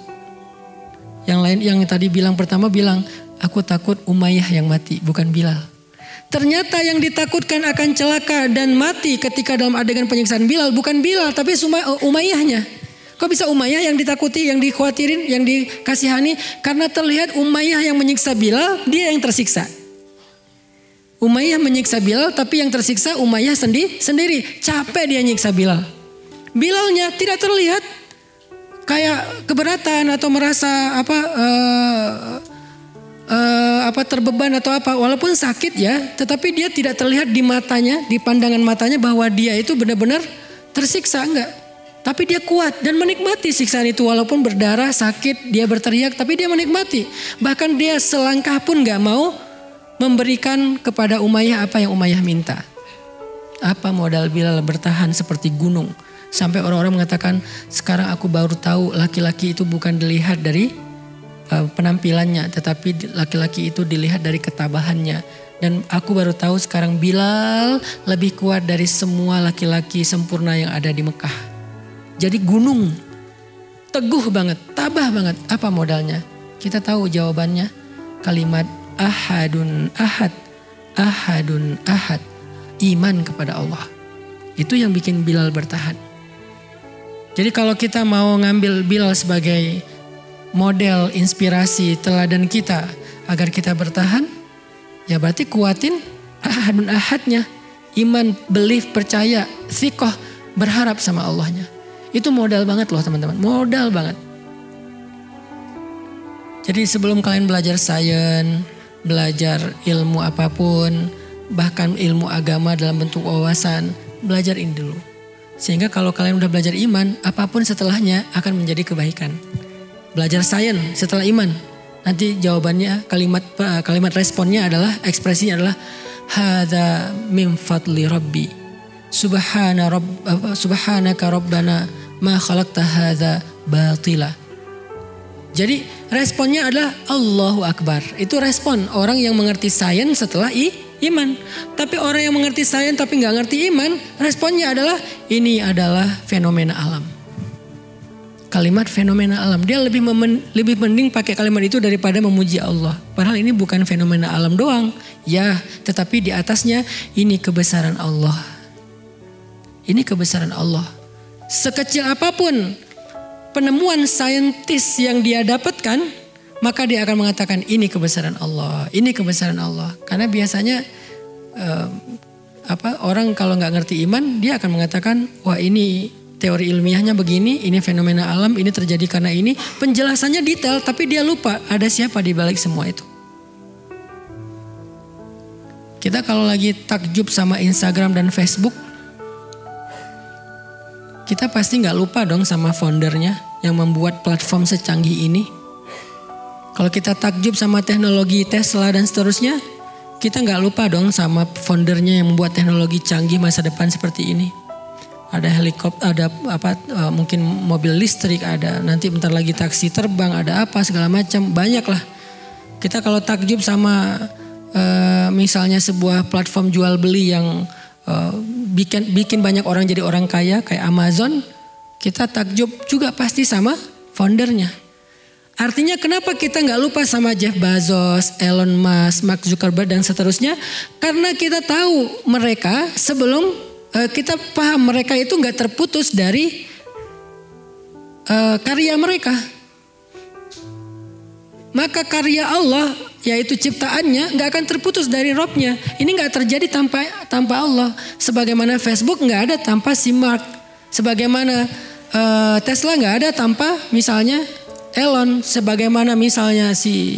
Yang lain yang tadi pertama bilang, aku takut Umayyah yang mati, bukan Bilal. Ternyata yang ditakutkan akan celaka dan mati ketika dalam adegan penyiksaan Bilal bukan Bilal tapi Umayyahnya. Kok bisa Umayyah yang ditakuti, yang dikhawatirin, yang dikasihani? Karena terlihat Umayyah yang menyiksa Bilal, dia yang tersiksa. Umayyah menyiksa Bilal tapi yang tersiksa Umayyah sendiri. Capek dia nyiksa Bilal. Bilalnya tidak terlihat kayak keberatan atau merasa terbeban atau apa, walaupun sakit ya, tetapi dia tidak terlihat di matanya, di pandangan matanya bahwa dia itu benar-benar tersiksa, enggak. Tapi dia kuat dan menikmati siksaan itu walaupun berdarah, sakit, dia berteriak tapi dia menikmati. Bahkan dia selangkah pun enggak mau memberikan kepada Umayyah apa yang Umayyah minta. Apa modal Bilal bertahan seperti gunung sampai orang-orang mengatakan, sekarang aku baru tahu laki-laki itu bukan dilihat dari penampilannya, tetapi laki-laki itu dilihat dari ketabahannya. Dan aku baru tahu sekarang Bilal lebih kuat dari semua laki-laki sempurna yang ada di Mekah. Jadi gunung, teguh banget, tabah banget. Apa modalnya? Kita tahu jawabannya, kalimat ahadun ahad, ahadun ahad, iman kepada Allah. Itu yang bikin Bilal bertahan. Jadi kalau kita mau ngambil Bilal sebagai model, inspirasi, teladan kita agar kita bertahan, ya berarti kuatin ahadun ahadnya. Iman, belief, percaya, thiqah, berharap sama Allahnya. Itu modal banget loh teman-teman, modal banget. Jadi sebelum kalian belajar sains, belajar ilmu apapun, bahkan ilmu agama dalam bentuk wawasan, belajar ini dulu. Sehingga kalau kalian udah belajar iman, apapun setelahnya akan menjadi kebaikan. Belajar sains setelah iman, nanti jawabannya kalimat responnya adalah, ekspresinya adalah hadza min fadli rabbi subhanaka rabbana ma khalaqta hadza batila. Jadi responnya adalah Allahu Akbar. Itu respon orang yang mengerti sains setelah iman. Tapi orang yang mengerti sains tapi gak ngerti iman, responnya adalah ini adalah fenomena alam. kalimat fenomena alam. Dia lebih mending pakai kalimat itu daripada memuji Allah. Padahal ini bukan fenomena alam doang. Ya, tetapi di atasnya ini kebesaran Allah. Ini kebesaran Allah. Sekecil apapun penemuan saintis yang dia dapatkan, maka dia akan mengatakan ini kebesaran Allah. Ini kebesaran Allah. Karena biasanya orang kalau nggak ngerti iman, dia akan mengatakan, wah ini teori ilmiahnya begini, ini fenomena alam, ini terjadi karena ini. Penjelasannya detail, tapi dia lupa ada siapa di balik semua itu. Kita kalau lagi takjub sama Instagram dan Facebook, kita pasti nggak lupa dong sama foundernya yang membuat platform secanggih ini. Kalau kita takjub sama teknologi Tesla dan seterusnya, kita nggak lupa dong sama foundernya yang membuat teknologi canggih masa depan seperti ini. Ada helikopter, ada mungkin mobil listrik, ada nanti bentar lagi taksi terbang, ada apa segala macam, banyak lah. Kita kalau takjub sama misalnya sebuah platform jual beli yang bikin banyak orang jadi orang kaya kayak Amazon, kita takjub juga pasti sama foundernya. Artinya kenapa kita nggak lupa sama Jeff Bezos, Elon Musk, Mark Zuckerberg dan seterusnya? Karena kita tahu mereka sebelum kita paham mereka itu nggak terputus dari karya mereka. Maka karya Allah yaitu ciptaannya nggak akan terputus dari Robnya. Ini nggak terjadi tanpa Allah. Sebagaimana Facebook nggak ada tanpa si Mark. Sebagaimana Tesla nggak ada tanpa misalnya Elon. Sebagaimana misalnya si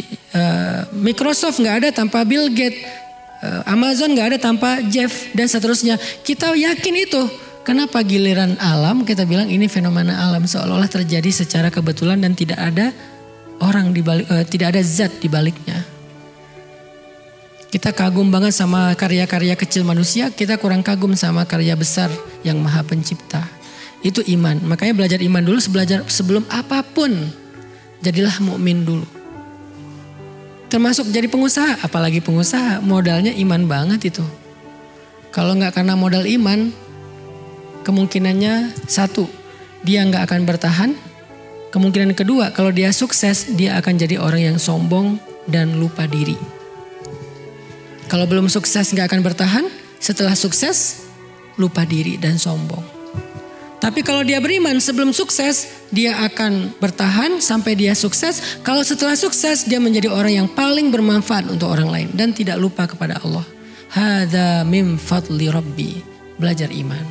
Microsoft nggak ada tanpa Bill Gates. Amazon gak ada tanpa Jeff dan seterusnya. Kita yakin itu. Kenapa giliran alam kita bilang ini fenomena alam, seolah-olah terjadi secara kebetulan dan tidak ada orang di balik, tidak ada zat di baliknya. Kita kagum banget sama karya-karya kecil manusia, kita kurang kagum sama karya besar yang Maha Pencipta. Itu iman. Makanya belajar iman dulu sebelum apapun. Jadilah mukmin dulu. Termasuk jadi pengusaha, apalagi pengusaha modalnya iman banget itu. Kalau nggak karena modal iman, kemungkinannya satu, dia nggak akan bertahan. Kemungkinan kedua, kalau dia sukses, dia akan jadi orang yang sombong dan lupa diri. Kalau belum sukses nggak akan bertahan, setelah sukses lupa diri dan sombong. Tapi kalau dia beriman sebelum sukses, dia akan bertahan sampai dia sukses. Kalau setelah sukses, dia menjadi orang yang paling bermanfaat untuk orang lain dan tidak lupa kepada Allah. Hadza min fadli Rabbi. Belajar iman.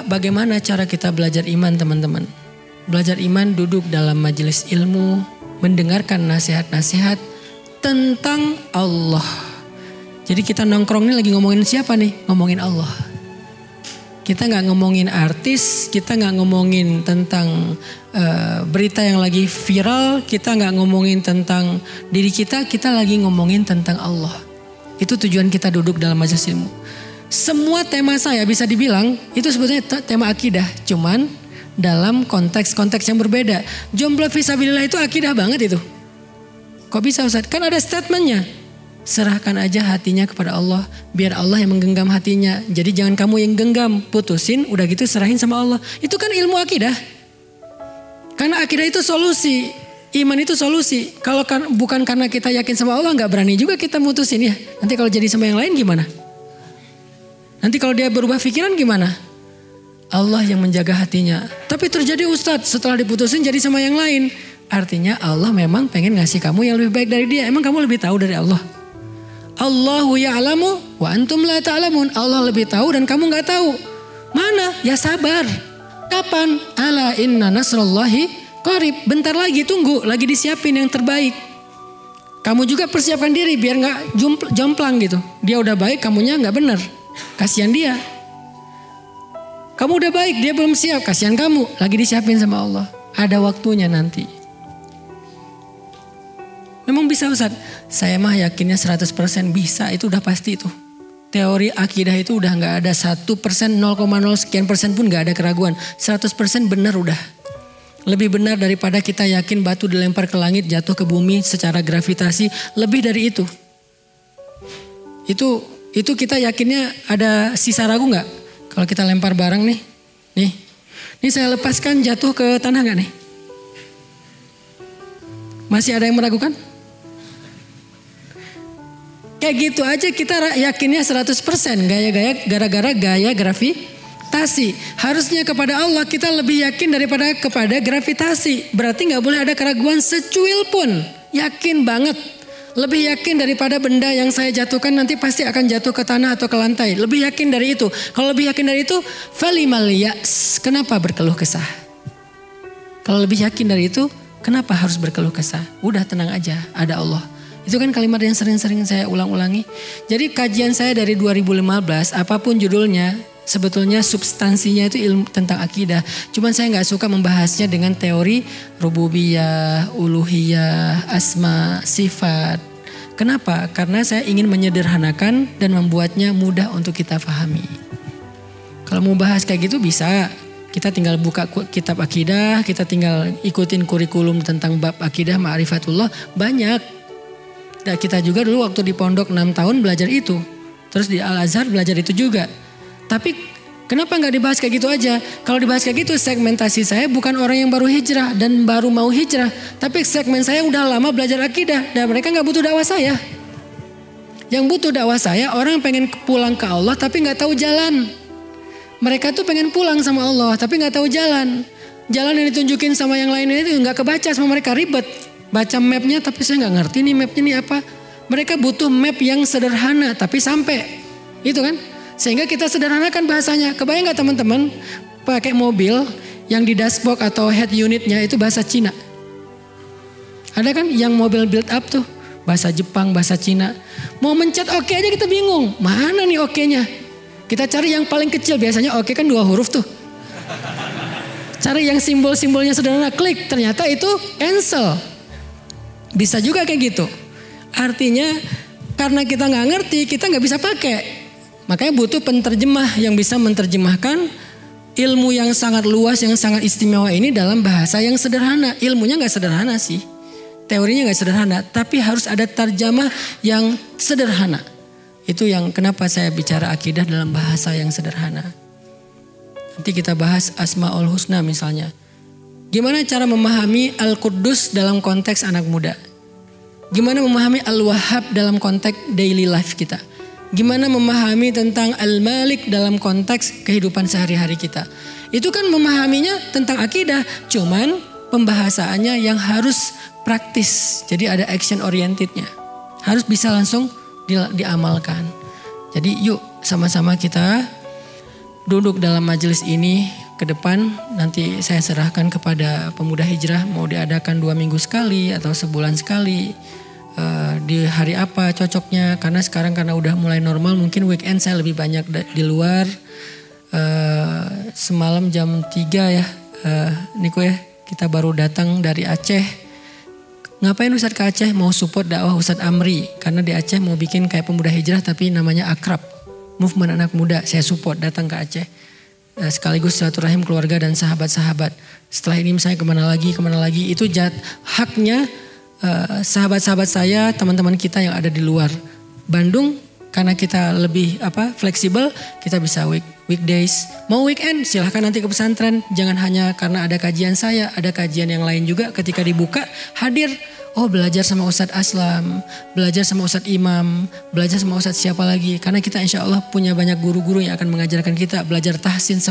Bagaimana cara kita belajar iman, teman-teman? Belajar iman duduk dalam majelis ilmu, mendengarkan nasihat-nasihat tentang Allah. Jadi kita nongkrong ini lagi ngomongin siapa nih? Ngomongin Allah. Kita nggak ngomongin artis, kita nggak ngomongin tentang berita yang lagi viral, kita nggak ngomongin tentang diri kita lagi ngomongin tentang Allah. Itu tujuan kita duduk dalam majelis ilmu. Semua tema saya bisa dibilang itu sebetulnya tema akidah, cuman dalam konteks-konteks yang berbeda. Jomblo fisabilillah itu akidah banget itu. Kok bisa Ustaz? Kan ada statementnya. Serahkan aja hatinya kepada Allah, biar Allah yang menggenggam hatinya. Jadi jangan kamu yang genggam, putusin, udah gitu serahin sama Allah. Itu kan ilmu akidah. Karena akidah itu solusi, iman itu solusi. Kalau bukan karena kita yakin sama Allah, nggak berani juga kita mutusin ya. Nanti kalau jadi sama yang lain gimana? Nanti kalau dia berubah pikiran gimana? Allah yang menjaga hatinya. Tapi terjadi Ustadz, setelah diputusin jadi sama yang lain. Artinya Allah memang pengen ngasih kamu yang lebih baik dari dia. Emang kamu lebih tahu dari Allah? Allahu ya'lamu wa antum la ta'lamun. Allah lebih tahu dan kamu nggak tahu. Mana? Ya sabar. Kapan? Ala inna nasrullahi qarib. Bentar lagi, tunggu. Lagi disiapin yang terbaik. Kamu juga persiapkan diri biar nggak jomplang gitu. Dia udah baik, kamunya nggak benar. Kasihan dia. Kamu udah baik, dia belum siap. Kasihan kamu. Lagi disiapin sama Allah. Ada waktunya nanti. Memang bisa Ustaz? Saya mah yakinnya 100% bisa, itu udah pasti itu. Teori akidah itu udah gak ada 1%, 0,0 sekian persen pun gak ada keraguan. 100% benar udah. Lebih benar daripada kita yakin batu dilempar ke langit jatuh ke bumi secara gravitasi. Lebih dari itu. Itu kita yakinnya ada sisa ragu gak? Kalau kita lempar barang nih Ini saya lepaskan jatuh ke tanah gak nih? Masih ada yang meragukan? Kayak gitu aja kita yakinnya 100%. Gara-gara gaya gravitasi. Harusnya kepada Allah kita lebih yakin daripada kepada gravitasi. Berarti gak boleh ada keraguan secuil pun. Yakin banget. Lebih yakin daripada benda yang saya jatuhkan nanti pasti akan jatuh ke tanah atau ke lantai. Lebih yakin dari itu. Kalau lebih yakin dari itu, falimal yas. Kenapa berkeluh kesah? Kalau lebih yakin dari itu, kenapa harus berkeluh kesah? Udah tenang aja, ada Allah. Itu kan kalimat yang sering-sering saya ulang-ulangi. Jadi kajian saya dari 2015, apapun judulnya, sebetulnya substansinya itu ilmu tentang akidah. Cuman saya gak suka membahasnya dengan teori rububiyah, uluhiyah, asma, sifat. Kenapa? Karena saya ingin menyederhanakan dan membuatnya mudah untuk kita pahami. Kalau mau bahas kayak gitu bisa. Kita tinggal buka kitab akidah, kita tinggal ikutin kurikulum tentang bab akidah, ma'rifatullah, banyak. Dan kita juga dulu waktu di pondok 6 tahun belajar itu. Terus di Al-Azhar belajar itu juga. Tapi kenapa gak dibahas kayak gitu aja? Kalau dibahas kayak gitu segmentasi saya bukan orang yang baru hijrah dan baru mau hijrah. Tapi segmen saya udah lama belajar akidah dan mereka gak butuh dakwah saya. Yang butuh dakwah saya orang yang pengen pulang ke Allah tapi gak tahu jalan. Mereka tuh pengen pulang sama Allah tapi gak tahu jalan. Jalan yang ditunjukin sama yang lainnya itu gak kebaca sama mereka, ribet. Baca mapnya tapi saya gak ngerti nih mapnya nih apa. Mereka butuh map yang sederhana tapi sampai. Itu kan. Sehingga kita sederhanakan bahasanya. Kebayang gak teman-teman pakai mobil yang di dashboard atau head unitnya itu bahasa Cina. Ada kan yang mobil build up tuh. Bahasa Jepang, bahasa Cina. Mau mencet oke aja kita bingung. Mana nih oke-nya? Kita cari yang paling kecil. Biasanya oke kan 2 huruf tuh. Cari yang simbol-simbolnya sederhana. Klik. Ternyata itu cancel. Bisa juga kayak gitu. Artinya karena kita gak ngerti kita gak bisa pakai. Makanya butuh penterjemah yang bisa menerjemahkan ilmu yang sangat luas, yang sangat istimewa ini dalam bahasa yang sederhana. Ilmunya gak sederhana sih. Teorinya gak sederhana. Tapi harus ada terjemah yang sederhana. Itu yang kenapa saya bicara akidah dalam bahasa yang sederhana. Nanti kita bahas Asmaul Husna misalnya. Gimana cara memahami Al-Quddus dalam konteks anak muda? Gimana memahami Al-Wahhab dalam konteks daily life kita? Gimana memahami tentang Al-Malik dalam konteks kehidupan sehari-hari kita? Itu kan memahaminya tentang akidah, cuman pembahasannya yang harus praktis. Jadi ada action orientednya. Harus bisa langsung diamalkan. Jadi yuk sama-sama kita duduk dalam majelis ini ke depan. Nanti saya serahkan kepada pemuda hijrah mau diadakan 2 minggu sekali atau sebulan sekali. Di hari apa cocoknya, karena sekarang karena udah mulai normal mungkin weekend saya lebih banyak di luar. Semalam jam 3 ya Niko ya, kita baru datang dari Aceh. Ngapain Ustadz ke Aceh? Mau support dakwah Ustadz Amri, karena di Aceh mau bikin kayak pemuda hijrah tapi namanya Akrab, movement anak muda. Saya support datang ke Aceh sekaligus silaturahim keluarga dan sahabat-sahabat. Setelah ini misalnya kemana lagi itu haknya sahabat-sahabat saya, teman-teman kita yang ada di luar Bandung. Karena kita lebih fleksibel, kita bisa weekdays. Mau weekend silahkan nanti ke pesantren. Jangan hanya karena ada kajian saya, ada kajian yang lain juga. Ketika dibuka hadir. Oh belajar sama Ustadz Aslam, belajar sama Ustadz Imam, belajar sama Ustadz siapa lagi. Karena kita insya Allah punya banyak guru-guru yang akan mengajarkan kita. Belajar tahsin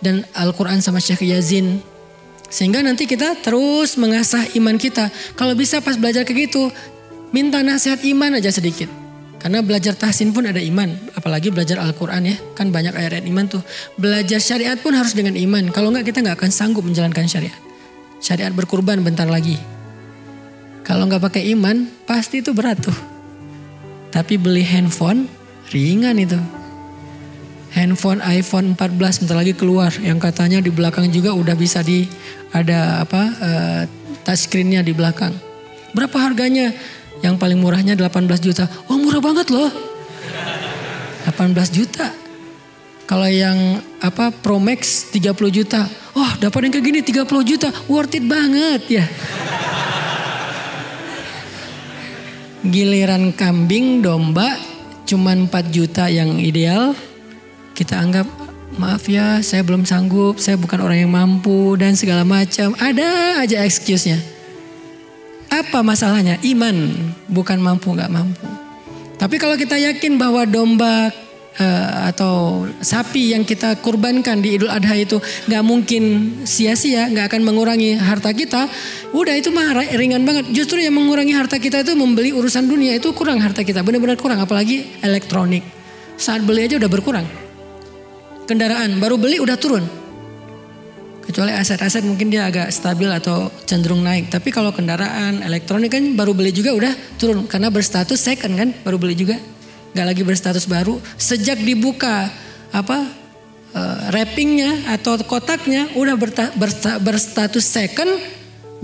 dan Al-Quran sama Syekh Yazin. Sehingga nanti kita terus mengasah iman kita. Kalau bisa pas belajar kayak gitu, minta nasihat iman aja sedikit. Karena belajar tahsin pun ada iman. Apalagi belajar Al-Quran ya. Kan banyak ayat-ayat iman tuh. Belajar syariat pun harus dengan iman. Kalau enggak kita enggak akan sanggup menjalankan syariat. Syariat berkurban bentar lagi. Kalau enggak pakai iman pasti itu berat tuh. Tapi beli handphone ringan itu. Handphone iPhone 14 bentar lagi keluar. Yang katanya di belakang juga udah bisa ada touchscreen-nya di belakang. Berapa harganya? Yang paling murahnya 18 juta. Oh murah banget loh. 18 juta. Kalau yang Pro Max 30 juta. Oh dapat yang kayak gini 30 juta. Worth it banget ya. Giliran kambing domba cuman 4 juta yang ideal. Kita anggap maaf ya saya belum sanggup, saya bukan orang yang mampu dan segala macam. Ada aja excuse-nya. Apa masalahnya? Iman, bukan mampu nggak mampu. Tapi kalau kita yakin bahwa domba atau sapi yang kita kurbankan di Idul Adha itu nggak mungkin sia-sia, nggak akan mengurangi harta kita, udah itu mah ringan banget. Justru yang mengurangi harta kita itu membeli urusan dunia, itu kurang harta kita, benar-benar kurang. Apalagi elektronik, saat beli aja udah berkurang. Kendaraan baru beli udah turun, kecuali aset-aset mungkin dia agak stabil atau cenderung naik. Tapi kalau kendaraan elektronik kan baru beli juga udah turun, karena berstatus second kan, baru beli juga. Gak lagi berstatus baru. Sejak dibuka wrappingnya atau kotaknya udah berstatus second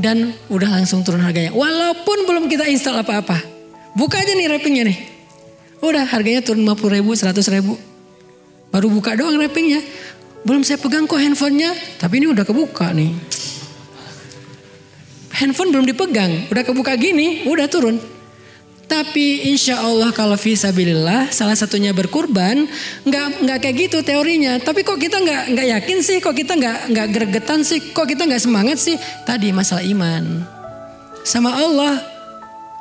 dan udah langsung turun harganya. Walaupun belum kita install apa-apa. Buka aja nih wrappingnya nih. Udah harganya turun 50 ribu, 100 ribu. Baru buka doang wrappingnya. Belum saya pegang kok handphonenya. Tapi ini udah kebuka nih. Handphone belum dipegang. Udah kebuka gini, udah turun. Tapi insya Allah kalau fisabilillah salah satunya berkurban, nggak kayak gitu teorinya. Tapi kok kita nggak yakin sih, kok kita nggak gregetan sih, kok kita nggak semangat sih? Tadi masalah iman sama Allah.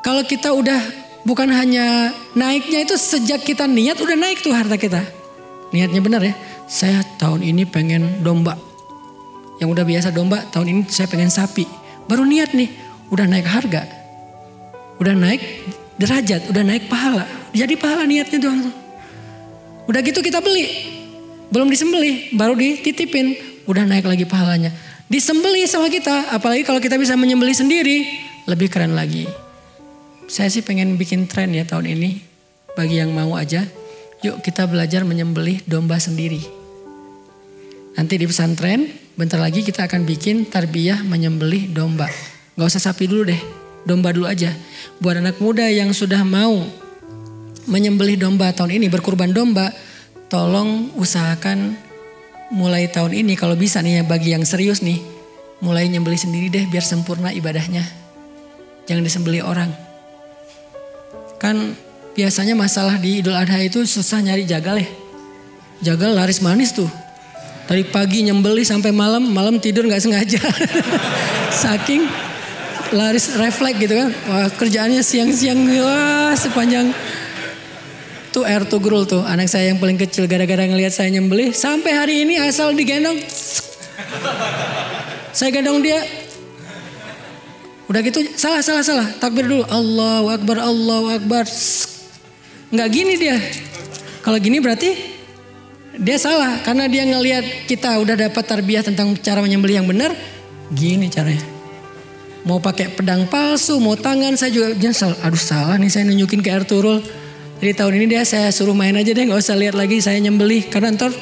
Kalau kita udah bukan hanya naiknya itu sejak kita niat udah naik tuh harta kita. Niatnya benar ya. Saya tahun ini pengen domba. Yang udah biasa domba, tahun ini saya pengen sapi. Baru niat nih, udah naik harga, udah naik derajat, udah naik pahala. Jadi pahala niatnya doang. Udah gitu kita beli. Belum disembelih, baru dititipin. Udah naik lagi pahalanya. Disembelih sama kita, apalagi kalau kita bisa menyembelih sendiri, lebih keren lagi. Saya sih pengen bikin tren ya tahun ini. Bagi yang mau aja, yuk kita belajar menyembelih domba sendiri. Nanti di pesantren, bentar lagi kita akan bikin tarbiyah menyembelih domba. Gak usah sapi dulu deh. Domba dulu aja. Buat anak muda yang sudah mau menyembelih domba tahun ini, berkurban domba, tolong usahakan mulai tahun ini kalau bisa nih ya, bagi yang serius nih, mulai nyembelih sendiri deh biar sempurna ibadahnya. Jangan disembelih orang. Kan biasanya masalah di Idul Adha itu susah nyari jagal ya. Jagal laris manis tuh. Dari pagi nyembelih sampai malam, malam tidur gak sengaja. Saking laris refleks gitu kan. Wah, kerjaannya siang-siang wah sepanjang tuh air to grul tuh. Anak saya yang paling kecil gara-gara ngelihat saya nyembelih sampai hari ini asal digendong. Saya gendong dia. Udah gitu salah. Takbir dulu. Allahu Akbar, Allahu Akbar. Nggak gini dia. Kalau gini berarti dia salah. Karena dia ngelihat kita udah dapat tarbiyah tentang cara menyembelih yang benar. Gini caranya. Mau pakai pedang palsu, mau tangan, saya juga nyesel. Aduh salah nih saya nunjukin ke air turul. Jadi tahun ini dia saya suruh main aja deh, gak usah lihat lagi saya nyembelih. Karena ntar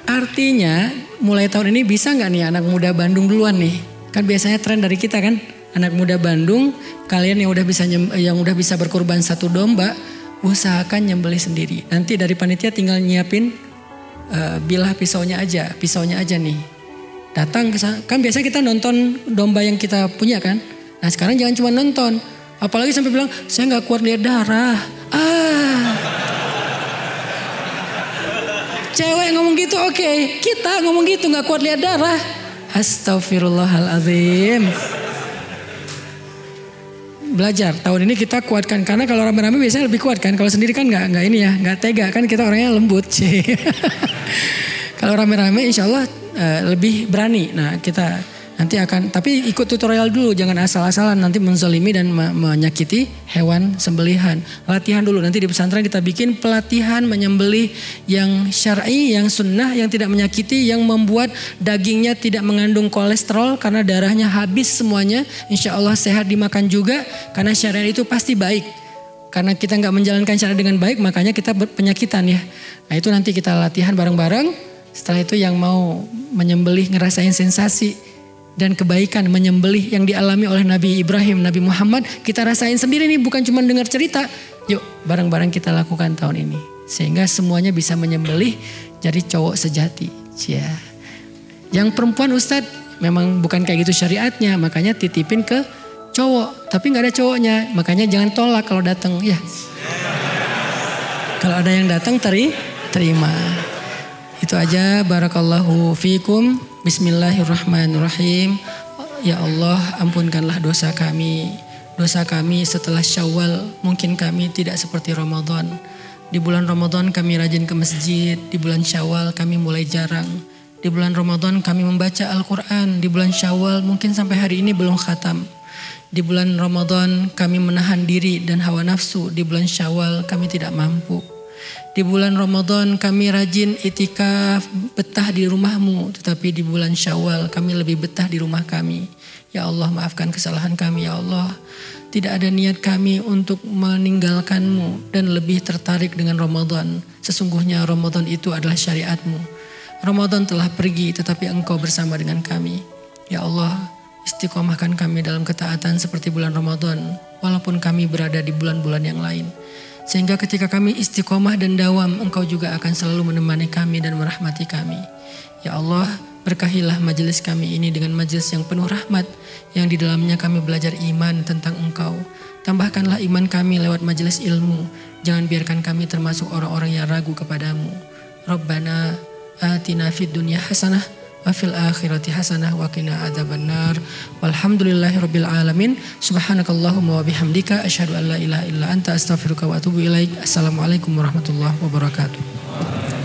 artinya mulai tahun ini bisa gak nih anak muda Bandung duluan nih. Kan biasanya tren dari kita kan. Anak muda Bandung, kalian yang udah bisa berkurban satu domba, usahakan nyembelih sendiri. Nanti dari panitia tinggal nyiapin bilah pisaunya aja nih. Datang ke sana. Kan biasanya kita nonton domba yang kita punya kan. Nah sekarang jangan cuma nonton. Apalagi sampai bilang saya gak kuat lihat darah. Cewek ngomong gitu oke. Kita ngomong gitu gak kuat lihat darah. Astagfirullahaladzim. Belajar. Tahun ini kita kuatkan. Karena kalau rame-rame biasanya lebih kuat kan. Kalau sendiri kan gak ini ya. Gak tega kan kita orangnya lembut. Kalau rame-rame insya Allah lebih berani. Nah kita nanti akan, tapi ikut tutorial dulu, jangan asal-asalan nanti menzalimi dan menyakiti hewan sembelihan. Latihan dulu, nanti di pesantren kita bikin pelatihan menyembelih yang syar'i, yang sunnah, yang tidak menyakiti, yang membuat dagingnya tidak mengandung kolesterol karena darahnya habis semuanya. Insya Allah sehat dimakan juga karena syariat itu pasti baik. Karena kita nggak menjalankan syariat dengan baik, makanya kita penyakitan ya. Nah itu nanti kita latihan bareng-bareng. Setelah itu yang mau menyembelih ngerasain sensasi dan kebaikan menyembelih yang dialami oleh Nabi Ibrahim, Nabi Muhammad, kita rasain sendiri nih, bukan cuma dengar cerita. Yuk bareng-bareng kita lakukan tahun ini. Sehingga semuanya bisa menyembelih jadi cowok sejati. Ya. Yang perempuan Ustadz memang bukan kayak gitu syariatnya, makanya titipin ke cowok. Tapi gak ada cowoknya, makanya jangan tolak kalau datang ya. Kalau ada yang datang terima. Itu aja. Barakallahu fikum. Bismillahirrahmanirrahim. Ya Allah, ampunkanlah dosa kami. Dosa kami setelah Syawal, mungkin kami tidak seperti Ramadan. Di bulan Ramadan kami rajin ke masjid, di bulan Syawal kami mulai jarang. Di bulan Ramadan kami membaca Al-Quran, di bulan Syawal mungkin sampai hari ini belum khatam. Di bulan Ramadan kami menahan diri dan hawa nafsu, di bulan Syawal kami tidak mampu. Di bulan Ramadan kami rajin itikaf, betah di rumahmu, tetapi di bulan Syawal kami lebih betah di rumah kami. Ya Allah, maafkan kesalahan kami ya Allah. Tidak ada niat kami untuk meninggalkanmu dan lebih tertarik dengan Ramadan. Sesungguhnya Ramadan itu adalah syariatmu. Ramadan telah pergi tetapi engkau bersama dengan kami. Ya Allah, istiqomahkan kami dalam ketaatan seperti bulan Ramadan, walaupun kami berada di bulan-bulan yang lain. Sehingga ketika kami istiqomah dan dawam, engkau juga akan selalu menemani kami dan merahmati kami. Ya Allah, berkahilah majelis kami ini dengan majelis yang penuh rahmat, yang di dalamnya kami belajar iman tentang engkau. Tambahkanlah iman kami lewat majelis ilmu. Jangan biarkan kami termasuk orang-orang yang ragu kepadamu. Rabbana atina fid dunya hasanah wa fil akhirati hasanah wa qina adzabannar. Walhamdulillahirabbil alamin. Subhanakallahumma wa bihamdika asyhadu an la ilaha illa anta astaghfiruka wa atubu ilaik. Assalamualaikum warahmatullahi wabarakatuh.